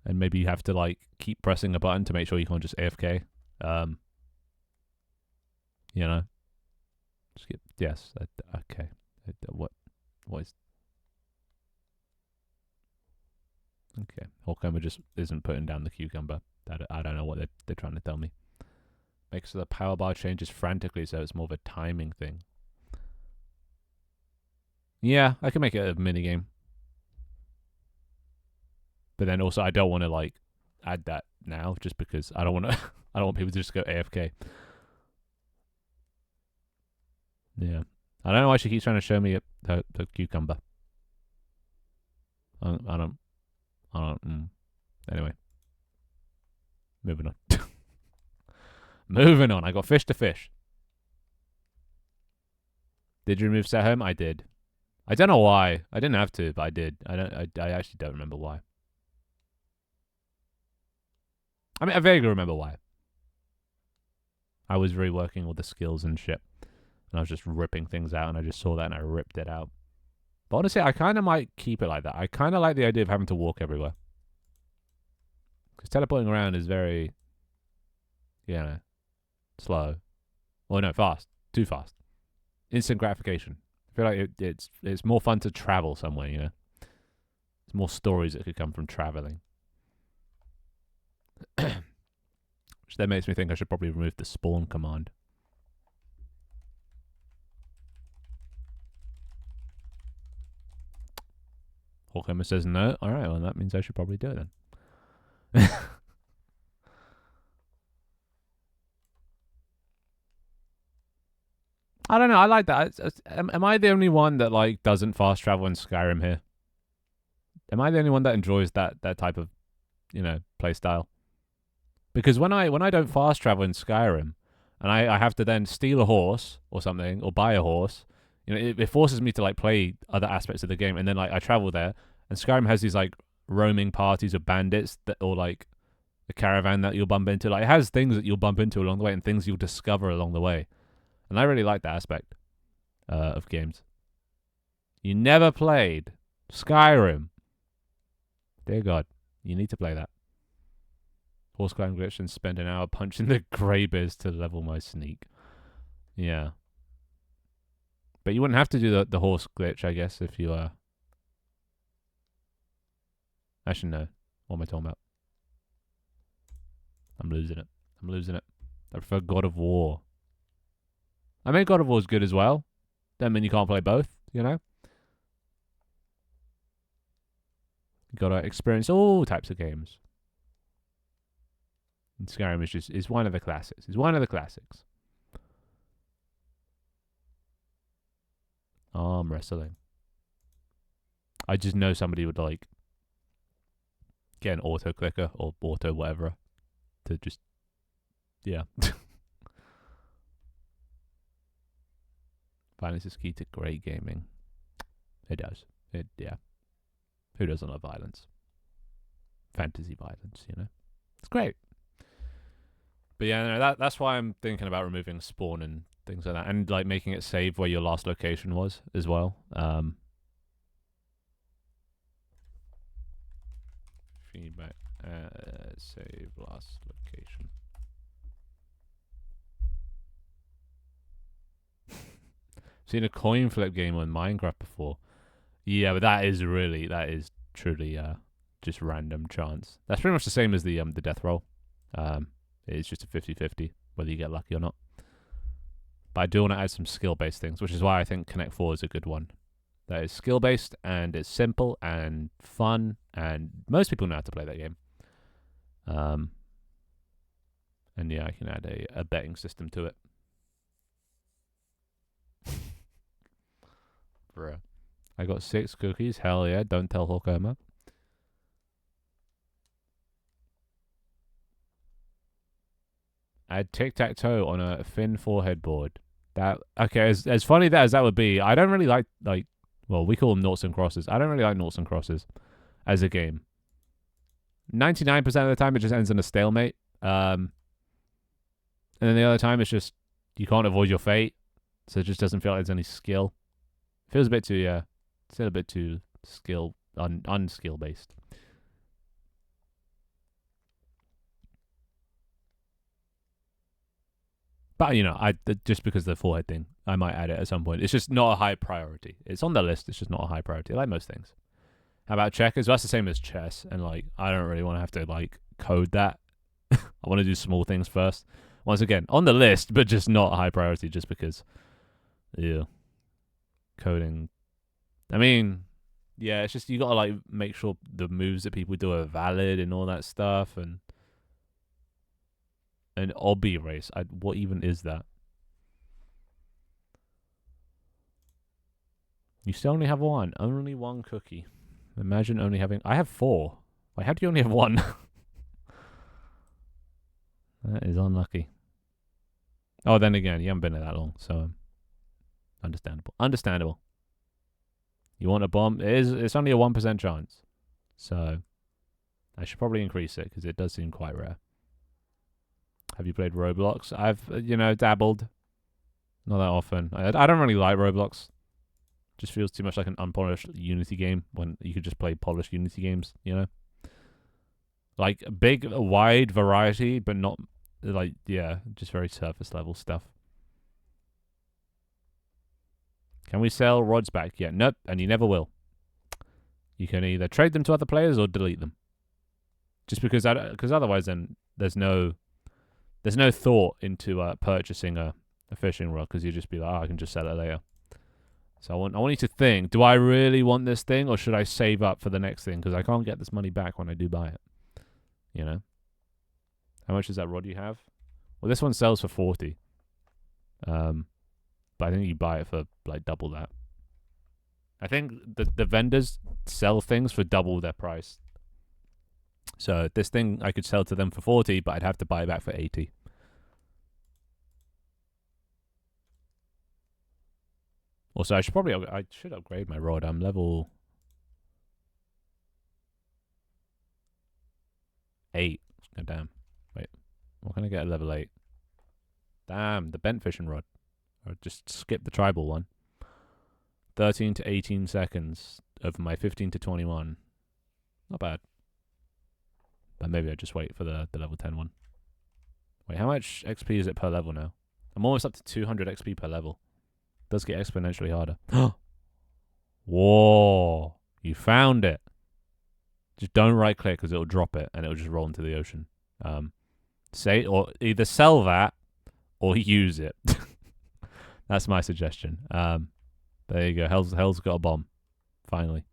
And maybe you have to like keep pressing a button to make sure you can't just AFK. You know. Skip. Yes. Okay. What is? Okay. Holcomber just isn't putting down the cucumber. I don't know what they're trying to tell me. Makes the power bar changes frantically, so it's more of a timing thing. Yeah, I can make it a mini game. But then also I don't want to like add that now just because I don't want to. I don't want people to just go AFK. Yeah, I don't know why she keeps trying to show me the cucumber. I don't. Anyway, moving on. Moving on. I got fish to fish. Did you remove set home? I did. I don't know why. I didn't have to, but I did. I actually don't remember why. I mean, I vaguely remember why. I was reworking all the skills and shit, and I was just ripping things out, and I just saw that and I ripped it out. But honestly, I kind of might keep it like that. I kind of like the idea of having to walk everywhere. Because teleporting around is very, slow. Or no, fast. Too fast. Instant gratification. I feel like it's more fun to travel somewhere, There's more stories that could come from traveling. Which then makes me think I should probably remove the spawn command. Hawkhammer says no. Alright, well that means I should probably do it then. I don't know. I like that. Am I the only one that like doesn't fast travel in Skyrim here? Am I the only one that enjoys that type of, play style? Because when I don't fast travel in Skyrim, and I have to then steal a horse or something or buy a horse, it forces me to like play other aspects of the game, and then like I travel there, and Skyrim has these like roaming parties of bandits or like a caravan that you'll bump into. Like it has things that you'll bump into along the way and things you'll discover along the way. And I really like that aspect of games. You never played Skyrim. Dear God, you need to play that. Horse climb glitch and spend an hour punching the greybears to level my sneak. Yeah. But you wouldn't have to do the horse glitch, I guess, if you... Actually, no. What am I talking about? I'm losing it. I prefer God of War. I mean, God of War is good as well. Doesn't mean you can't play both, You gotta experience all types of games. And Skyrim is one of the classics. It's one of the classics. Arm wrestling. I just know somebody would like get an auto clicker or auto whatever to just Violence is key to great gaming. It does. Who doesn't love violence? Fantasy violence, It's great. But yeah, that's why I'm thinking about removing spawn and things like that, and like making it save where your last location was as well. Feedback. Save last location. Seen a coin flip game on Minecraft before. Yeah, but that is truly just random chance. That's pretty much the same as the death roll. It's just a 50-50 whether you get lucky or not. But I do want to add some skill-based things, which is why I think Connect 4 is a good one. That is skill-based, and it's simple and fun, and most people know how to play that game. And yeah, I can add a betting system to it. Bruh. I got 6 cookies. Hell yeah, don't tell Hawkhammer. Add tic-tac-toe on a thin forehead board. Okay, as funny as that would be, I don't really like, well, we call them noughts and crosses. I don't really like noughts and crosses as a game. 99% of the time, it just ends in a stalemate. And then the other time, it's just, you can't avoid your fate. So it just doesn't feel like there's any skill. Feels a bit too, still a bit too unskill based. But just because of the forehead thing, I might add it at some point. It's just not a high priority. It's on the list. It's just not a high priority, like most things. How about checkers? Well, that's the same as chess, and I don't really want to have to code that. I want to do small things first. Once again, on the list, but just not a high priority, just because. Yeah. Coding. I mean, Yeah, it's just you gotta like make sure the moves that people do are valid and all that stuff. And an obby race. What even is that? You still only have one. Only one cookie. Imagine only having. I have 4. Wait, how do you only have 1? That is unlucky. Oh, then again, you haven't been there that long, so understandable. Understandable. You want a bomb? It's only a 1% chance, so I should probably increase it because it does seem quite rare. Have you played Roblox? I've dabbled. Not that often. I don't really like Roblox. Just feels too much like an unpolished Unity game when you could just play polished Unity games. Like a big, wide variety, but not like just very surface level stuff. Can we sell rods back? Yeah, nope, and you never will. You can either trade them to other players or delete them. Just because otherwise then there's no thought into purchasing a fishing rod because you just be like, I can just sell it later. So I want you to think, do I really want this thing or should I save up for the next thing? Because I can't get this money back when I do buy it. How much is that rod you have? Well, this one sells for 40. But I think you buy it for like double that. I think the vendors sell things for double their price. So this thing I could sell to them for 40, but I'd have to buy it back for 80. Also, I should upgrade my rod. I'm level 8. Oh, damn. Wait. What can I get at level 8? Damn, the bent fishing rod. Or just skip the tribal one. 13 to 18 seconds of my 15 to 21. Not bad. But maybe I just wait for the level 10 one. Wait, how much XP is it per level now? I'm almost up to 200 XP per level. It does get exponentially harder. Whoa. You found it. Just don't right click because it'll drop it and it'll just roll into the ocean. Or either sell that or use it. That's my suggestion. There you go. Hell's got a bomb. Finally.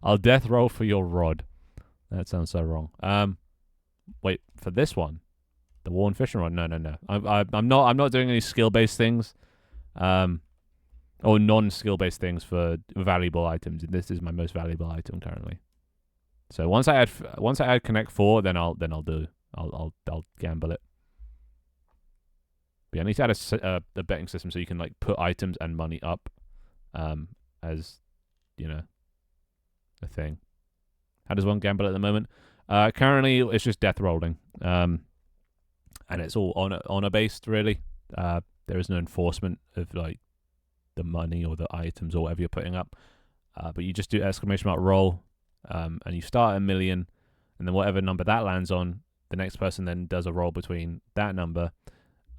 I'll death roll for your rod. That sounds so wrong. Wait, for this one? The worn fishing rod? No. I'm not doing any skill-based things. Or non-skill based things for valuable items. This is my most valuable item currently. So once I add Connect 4, then I'll gamble it. But yeah, I need to add a betting system so you can like put items and money up, as a thing. How does one gamble at the moment? Currently it's just death rolling, and it's all honor based really. There is no enforcement of like the money or the items or whatever you're putting up, but you just do exclamation mark roll, and you start at 1 million, and then whatever number that lands on, the next person then does a roll between that number,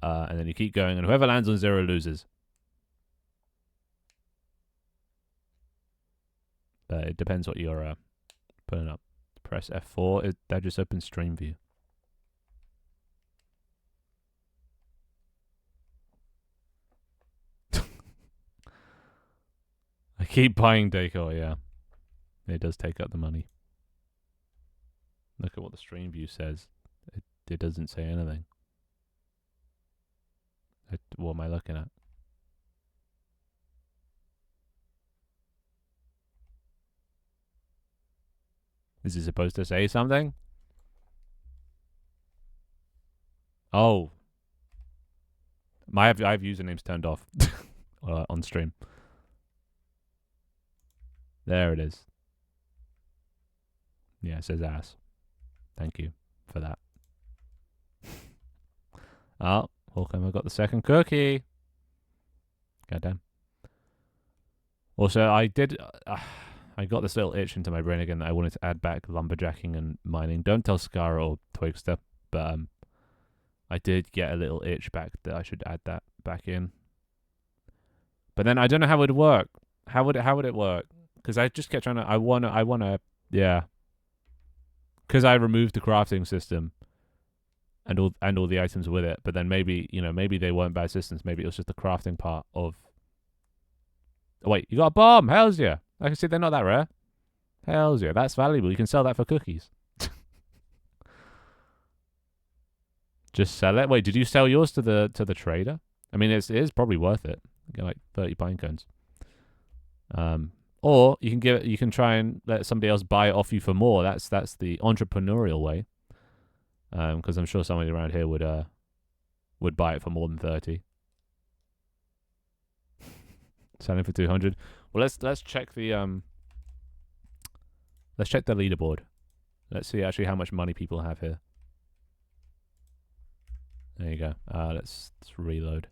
and then you keep going, and whoever lands on 0 loses. But it depends what you're putting up. Press F4. That just opens stream view. I keep buying decor, yeah. It does take up the money. Look at what the stream view says. It doesn't say anything. What am I looking at? Is it supposed to say something? Oh. I have usernames turned off on stream. There it is. Yeah, it says ass. Thank you for that. Oh, welcome. I got the second cookie. Goddamn. Also, I got this little itch into my brain again that I wanted to add back lumberjacking and mining. Don't tell Scar or Twigster, but I did get a little itch back that I should add that back in. But then I don't know how it would work. How would it work? Because I just kept trying to. I wanna. Yeah. Because I removed the crafting system and all the items with it, but then maybe they weren't bad systems. Maybe it was just the crafting part of Oh, wait, you got a bomb. Hells yeah. I can see they're not that rare. Hells yeah. That's valuable. You can sell that for cookies. Just sell it. Wait, did you sell yours to the trader? I mean, it is probably worth it. You get like 30 pine cones. Or you can try and let somebody else buy it off you for more. That's the entrepreneurial way. Because I'm sure somebody around here would buy it for more than 30. Selling for 200. Well, let's check the leaderboard. Let's see actually how much money people have here. There you go. Let's reload.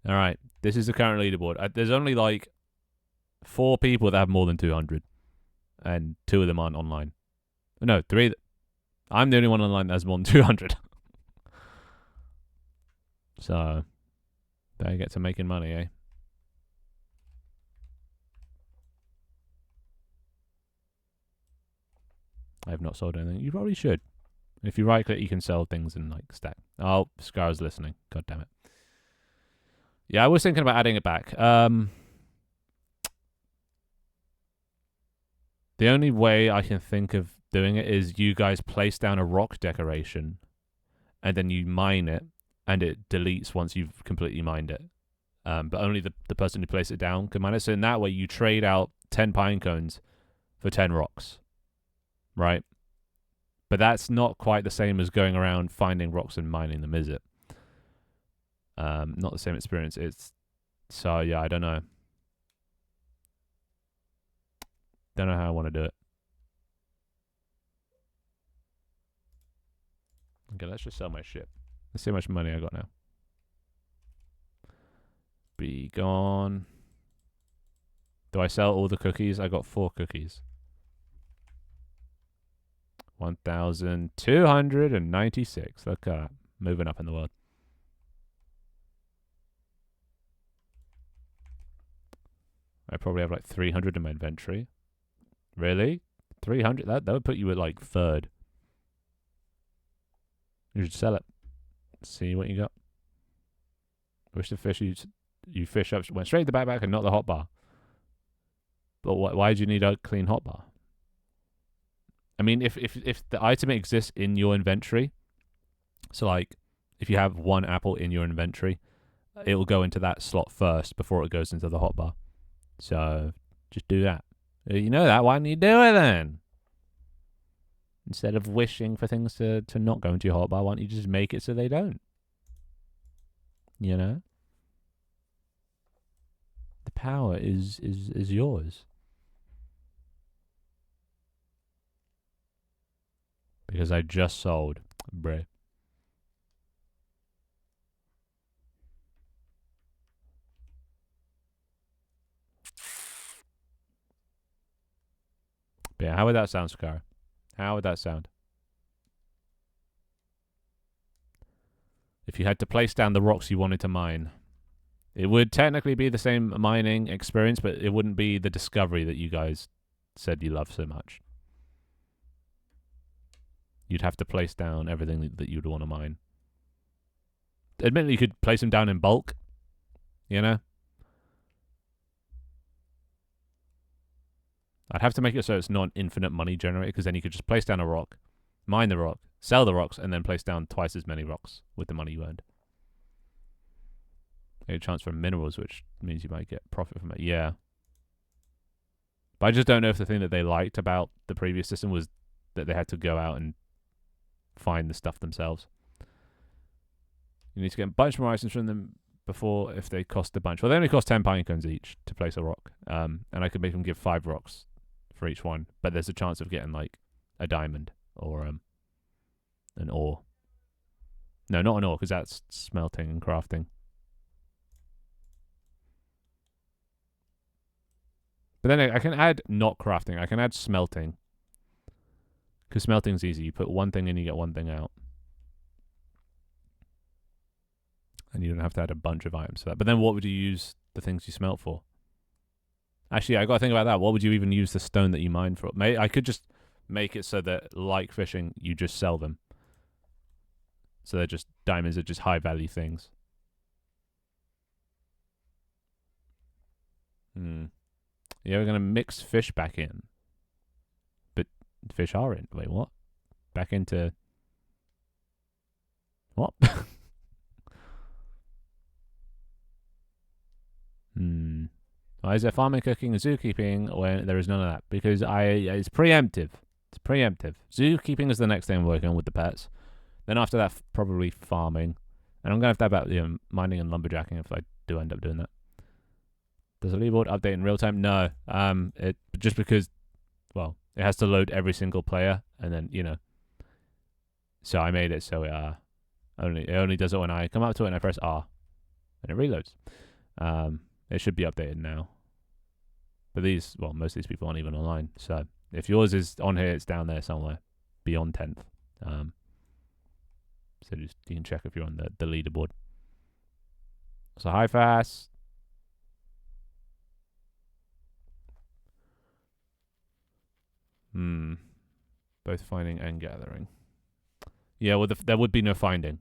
All right, this is the current leaderboard. There's only like 4 people that have more than 200, and 2 of them aren't online. No, 3. I'm the only one online that has more than 200. So, better get to making money, eh? I have not sold anything. You probably should. If you right click, you can sell things and like stack. Oh, Scar's listening. God damn it. Yeah, I was thinking about adding it back. The only way I can think of doing it is you guys place down a rock decoration and then you mine it and it deletes once you've completely mined it. But only the person who placed it down can mine it. So in that way, you trade out 10 pine cones for 10 rocks. Right? But that's not quite the same as going around finding rocks and mining them, is it? Not the same experience. So yeah, I don't know. Don't know how I want to do it. Okay, let's just sell my shit. Let's see how much money I got now. Be gone. Do I sell all the cookies? I got 4 cookies. 1,296. Look at that. Moving up in the world. I probably have like 300 in my inventory. Really? 300? That would put you at like 3rd. You should sell it. See what you got. Wish the fish you fish up went straight to the backpack and not the hotbar. But why do you need a clean hotbar? I mean, if the item exists in your inventory, so like if you have 1 apple in your inventory, it will go into that slot first before it goes into the hotbar. So just do that. You know that. Why don't you do it then? Instead of wishing for things to not go into your hotbar, why don't you just make it so they don't? You know? The power is yours. Because I just sold. Bruh. But yeah, how would that sound, Scar? How would that sound? If you had to place down the rocks you wanted to mine, it would technically be the same mining experience, but it wouldn't be the discovery that you guys said you love so much. You'd have to place down everything that you'd want to mine. Admittedly, you could place them down in bulk, you know? I'd have to make it so it's not an infinite money generator, because then you could just place down a rock, mine the rock, sell the rocks, and then place down twice as many rocks with the money you earned. A chance for minerals, which means you might get profit from it. Yeah. But I just don't know if the thing that they liked about the previous system was that they had to go out and find the stuff themselves. You need to get a bunch more items from them before if they cost a bunch. Well, they only cost 10 pine cones each to place a rock. And I could make them give 5 rocks for each one. But there's a chance of getting like a diamond or an ore. No, not an ore, because that's smelting and crafting. But then I can add not crafting. I can add smelting. Because smelting's easy. You put one thing in, you get one thing out. And you don't have to add a bunch of items for that. But then what would you use the things you smelt for? Actually, I got to think about that. What would you even use the stone that you mine for? I could just make it so that, like fishing, you just sell them. So they're just, diamonds are just high value things. Yeah, we're gonna mix fish back in, but fish are in. Wait, what? Back into what? Why is there farming, cooking, and zookeeping when there is none of that? Because it's preemptive. It's preemptive. Zookeeping is the next thing I'm working on with the pets. Then after that, probably farming. And I'm going to have to about mining and lumberjacking if I do end up doing that. Does the leaderboard update in real time? No. It just because, well, it has to load every single player, and then So I made it so it only does it when I come up to it and I press R, and it reloads. It should be updated now. But most of these people aren't even online. So if yours is on here, it's down there somewhere beyond 10th. So you can check if you're on the leaderboard. So hi fast. Both finding and gathering. Yeah, well, there would be no finding.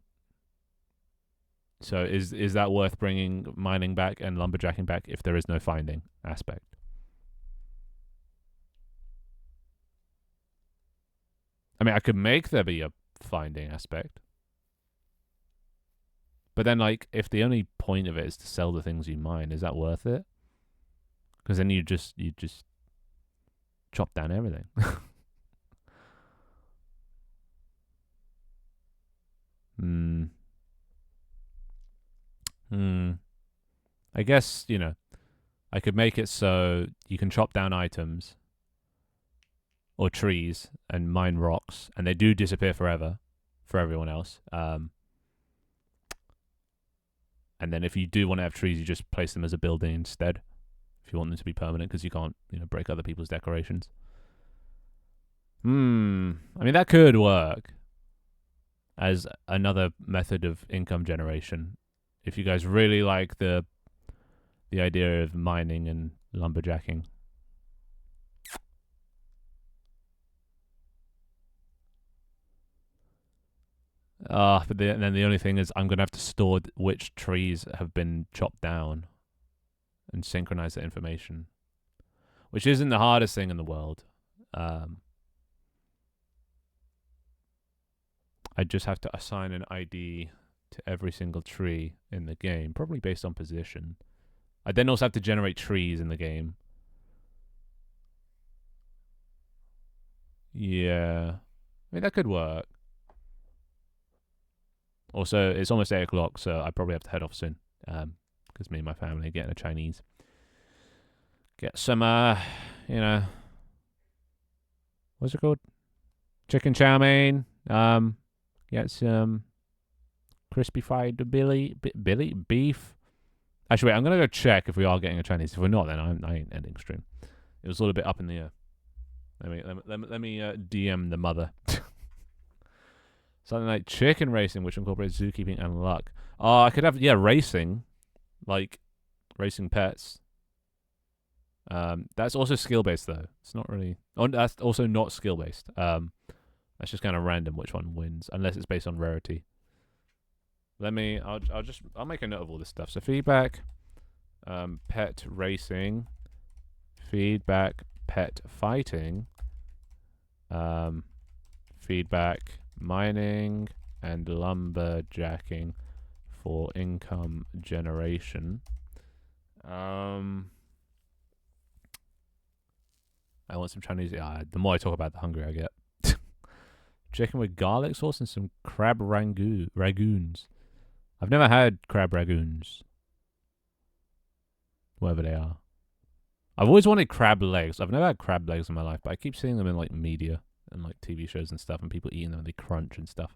So is that worth bringing mining back and lumberjacking back if there is no finding aspect? I mean, I could make there be a finding aspect. But then, if the only point of it is to sell the things you mine, is that worth it? Because then you just chop down everything. I guess, I could make it so you can chop down items or trees and mine rocks, and they do disappear forever for everyone else. And then if you do want to have trees, you just place them as a building instead. If you want them to be permanent, because you can't, break other people's decorations. I mean, that could work as another method of income generation. If you guys really like the idea of mining and lumberjacking. But then the only thing is I'm going to have to store which trees have been chopped down and synchronize the information, which isn't the hardest thing in the world. I just have to assign an ID to every single tree in the game, probably based on position. I then also have to generate trees in the game. Yeah. I mean, that could work. Also, it's almost 8 o'clock, so I probably have to head off soon. Because me and my family are getting a Chinese. Get some, what's it called? Chicken chow mein. Get some crispy fried beef. Actually, wait, I'm going to go check if we are getting a Chinese. If we're not, then I ain't ending stream. It was a little bit up in the air. Let me DM the mother. Something like chicken racing, which incorporates zookeeping and luck. Oh, I could have, racing. Like, racing pets. That's also skill-based, though. It's not really... Oh, that's also not skill-based. That's just kind of random which one wins, unless it's based on rarity. I'll make a note of all this stuff. So feedback, pet racing, feedback, pet fighting, feedback, mining and lumberjacking for income generation. I want some Chinese. The more I talk about, the hungrier I get. Chicken with garlic sauce and some crab ragoons. I've never had crab ragoons. Whatever they are. I've always wanted crab legs. I've never had crab legs in my life, but I keep seeing them in media and TV shows and stuff, and people eating them and they crunch and stuff.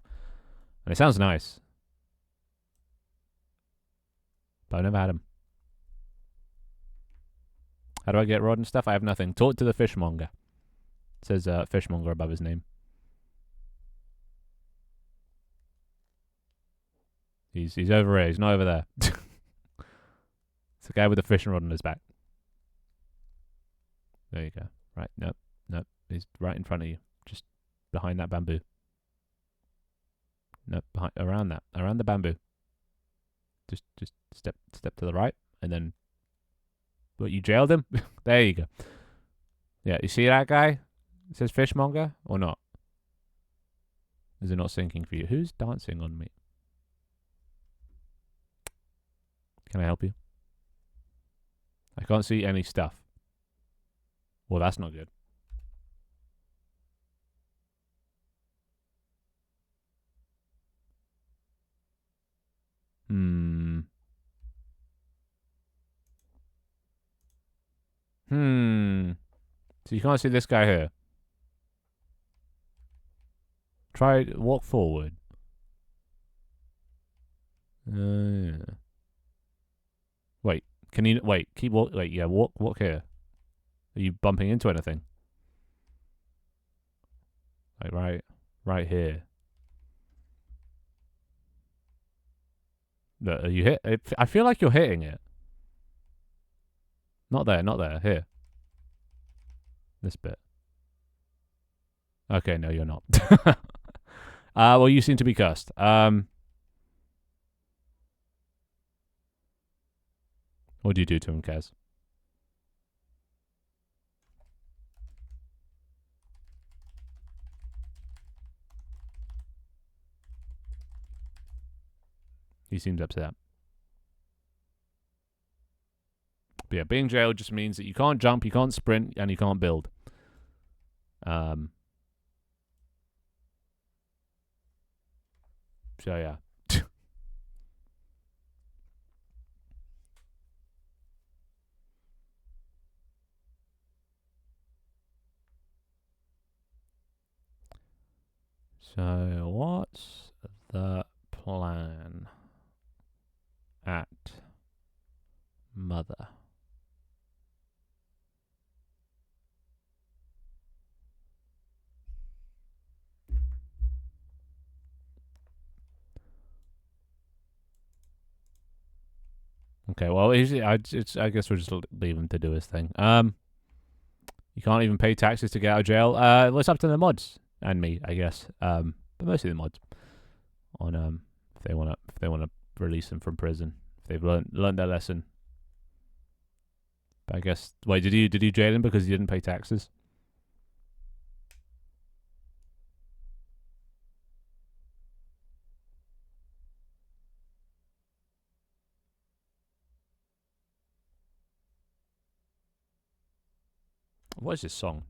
And it sounds nice. But I've never had them. How do I get rod and stuff? I have nothing. Talk to the fishmonger. It says fishmonger above his name. He's over here. He's not over there. It's the guy with the fishing rod on his back. There you go. Right. Nope. He's right in front of you. Just behind that bamboo. Nope. Around the bamboo. Just step to the right, and then But you jailed him? There you go. Yeah, you see that guy? It says fishmonger or not? Is it not syncing for you? Who's dancing on me? Can I help you? I can't see any stuff. Well, that's not good. So you can't see this guy here. Try walk forward. Yeah. Wait, can you wait? Keep walk. Wait, yeah, walk here. Are you bumping into anything? Like right here. Are you hit? I feel like you're hitting it. Not there, not there. Here. This bit. Okay, no, you're not. Well, you seem to be cursed. What do you do to him, Kaz? He seems upset. But yeah, being jailed just means that you can't jump, you can't sprint, and you can't build. So yeah. So what's the plan at Mother? Okay, well, I guess we'll just leave him to do his thing. You can't even pay taxes to get out of jail. Well, it's up to the mods and me, I guess. But mostly the mods on if they wanna release him from prison, if they've learned their lesson. But I guess wait, did you jail him because he didn't pay taxes? What is this song?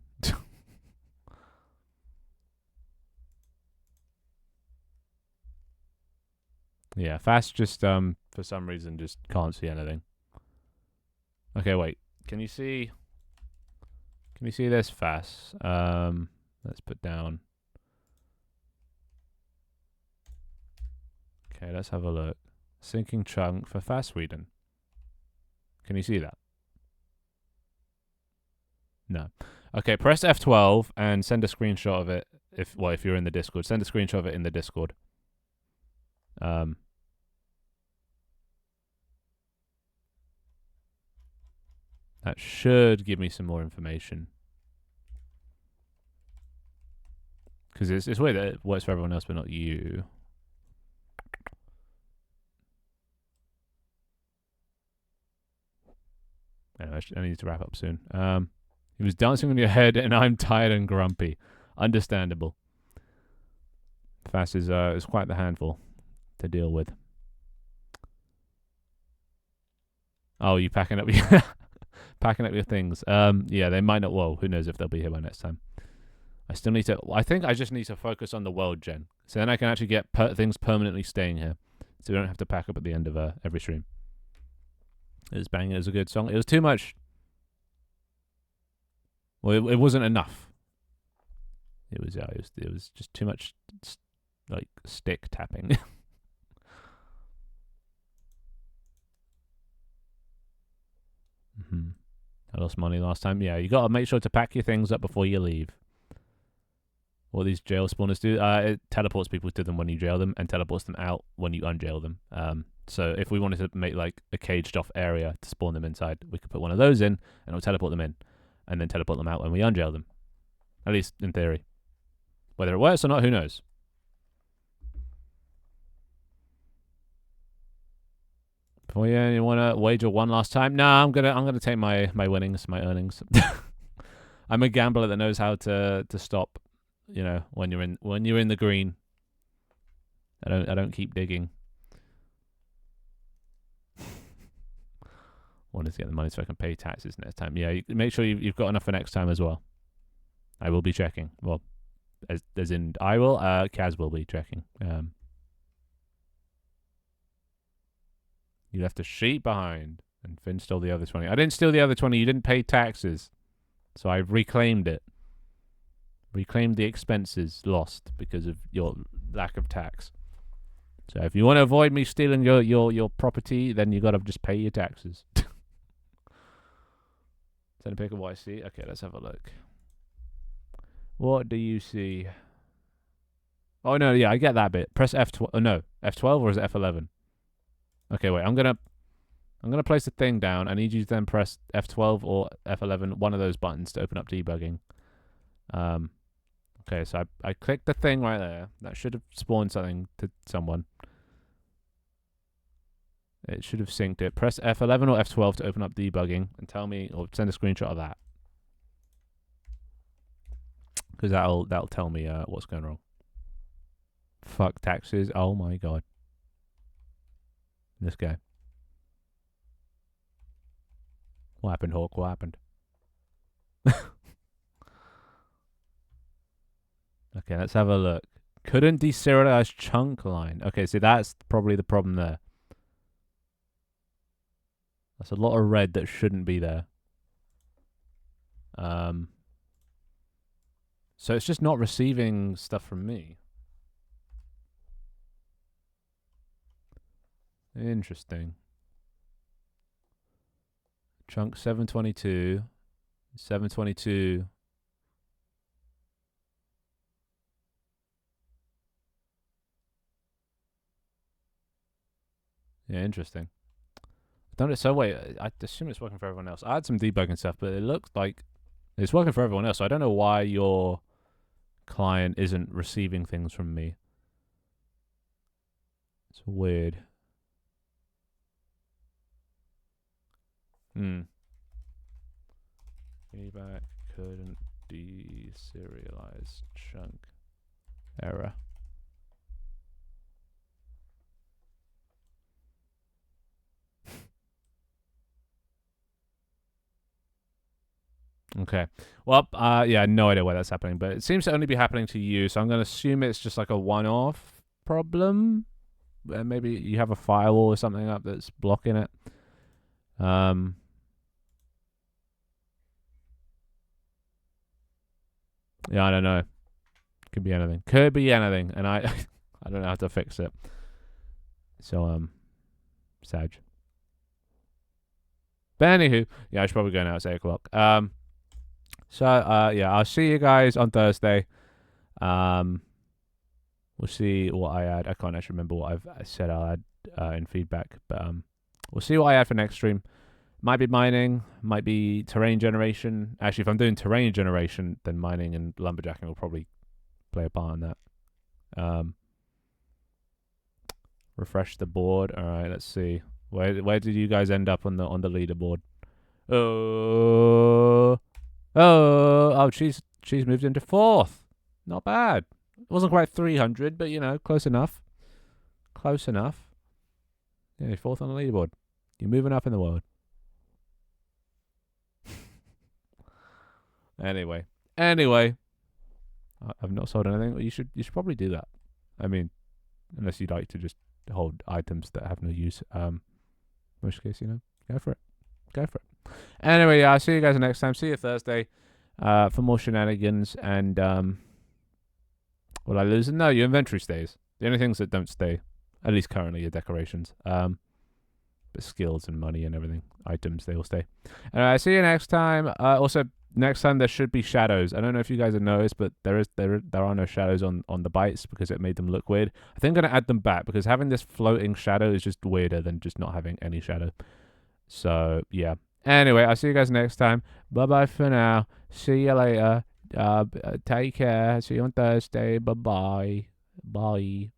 Yeah, Fast just for some reason just can't see anything. Okay, wait. Can you see this, Fast? Let's put down. Okay, let's have a look. Sinking chunk for Fast Sweden. Can you see that? No. Okay, press F12 and send a screenshot of it. If you're in the Discord, send a screenshot of it in the Discord. That should give me some more information. Because it's weird that it works for everyone else but not you. Anyway, I need to wrap up soon. He was dancing on your head and I'm tired and grumpy. Understandable. Fast is quite the handful to deal with. Oh, you packing up your packing up your things. Yeah, they might not. Well, who knows if they'll be here by next time. I still need to. I think I just need to focus on the world gen, so then I can actually get things permanently staying here, so we don't have to pack up at the end of every stream. It was banging. It was a good song. It was too much. Well, it wasn't enough. It was just too much, like stick tapping. I lost money last time. Yeah, you gotta make sure to pack your things up before you leave. What these jail spawners do, it teleports people to them when you jail them and teleports them out when you unjail them. So if we wanted to make like a caged off area to spawn them inside, we could put one of those in and it'll teleport them in and then teleport them out when we unjail them. At least in theory. Whether it works or not, who knows? Oh yeah, you wanna wager one last time? Nah, I'm gonna take my winnings, my earnings. I'm a gambler that knows how to stop. You know, when you're in the green. I don't keep digging. Wanted to get the money so I can pay taxes next time. Yeah, make sure you've got enough for next time as well. I will be checking. Well, as in I will. Kaz will be checking. You left a sheet behind, and Finn stole the other 20. I didn't steal the other 20. You didn't pay taxes, so I've reclaimed it. Reclaimed the expenses lost because of your lack of tax. So if you want to avoid me stealing your property, then you got to just pay your taxes. Send a pic of what I see. Okay, let's have a look. What do you see? Oh no, yeah, I get that bit. Press F12. Oh no, F12 or is it F11? Okay, wait. I'm gonna place the thing down. I need you to then press F12 or F11, one of those buttons to open up debugging. Okay, so I clicked the thing right there. That should have spawned something to someone. It should have synced it. Press F11 or F12 to open up debugging and tell me, or send a screenshot of that, because that'll tell me what's going wrong. Fuck taxes. Oh my god. This guy. What happened, Hawk? What happened? Okay, let's have a look. Couldn't deserialize chunk line. Okay, see, that's probably the problem there. That's a lot of red that shouldn't be there. So it's just not receiving stuff from me. Interesting. Chunk 722. 722. Yeah, interesting. Don't it? So wait, I assume it's working for everyone else. I had some debugging stuff, but it looks like it's working for everyone else. So I don't know why your client isn't receiving things from me. It's weird. Feedback couldn't deserialize chunk. Error. Okay. Well, yeah, no idea why that's happening, but it seems to only be happening to you, so I'm going to assume it's just like a one-off problem. Maybe you have a firewall or something up that's blocking it. Yeah, I don't know. Could be anything. Could be anything, and I I don't know how to fix it. So, Sag. But anywho, yeah, I should probably go now. It's 8 o'clock. So, yeah, I'll see you guys on Thursday. We'll see what I add. I can't actually remember what I said I'll add in feedback, but we'll see what I add for next stream. Might be mining, might be terrain generation. Actually, if I'm doing terrain generation, then mining and lumberjacking will probably play a part in that. Refresh the board. All right, let's see. Where did you guys end up on the leaderboard? Oh, she's moved into 4th. Not bad. It wasn't quite 300, but you know, close enough. Close enough. Yeah, 4th on the leaderboard. You're moving up in the world. Anyway, I've not sold anything. You should probably do that. I mean, unless you'd like to just hold items that have no use. Most case, you know, go for it. Anyway, yeah, I'll see you guys next time. See you Thursday for more shenanigans. And will I lose? No, your inventory stays. The only things that don't stay, at least currently, are decorations. But skills and money and everything, items, they all stay. Anyway, see you next time. Also, next time there should be shadows. I don't know if you guys have noticed, but there are no shadows on the bites because it made them look weird. I think I'm gonna add them back because having this floating shadow is just weirder than just not having any shadow. So yeah. Anyway, I'll see you guys next time. Bye bye for now. See you later. Take care. See you on Thursday. Bye bye. Bye.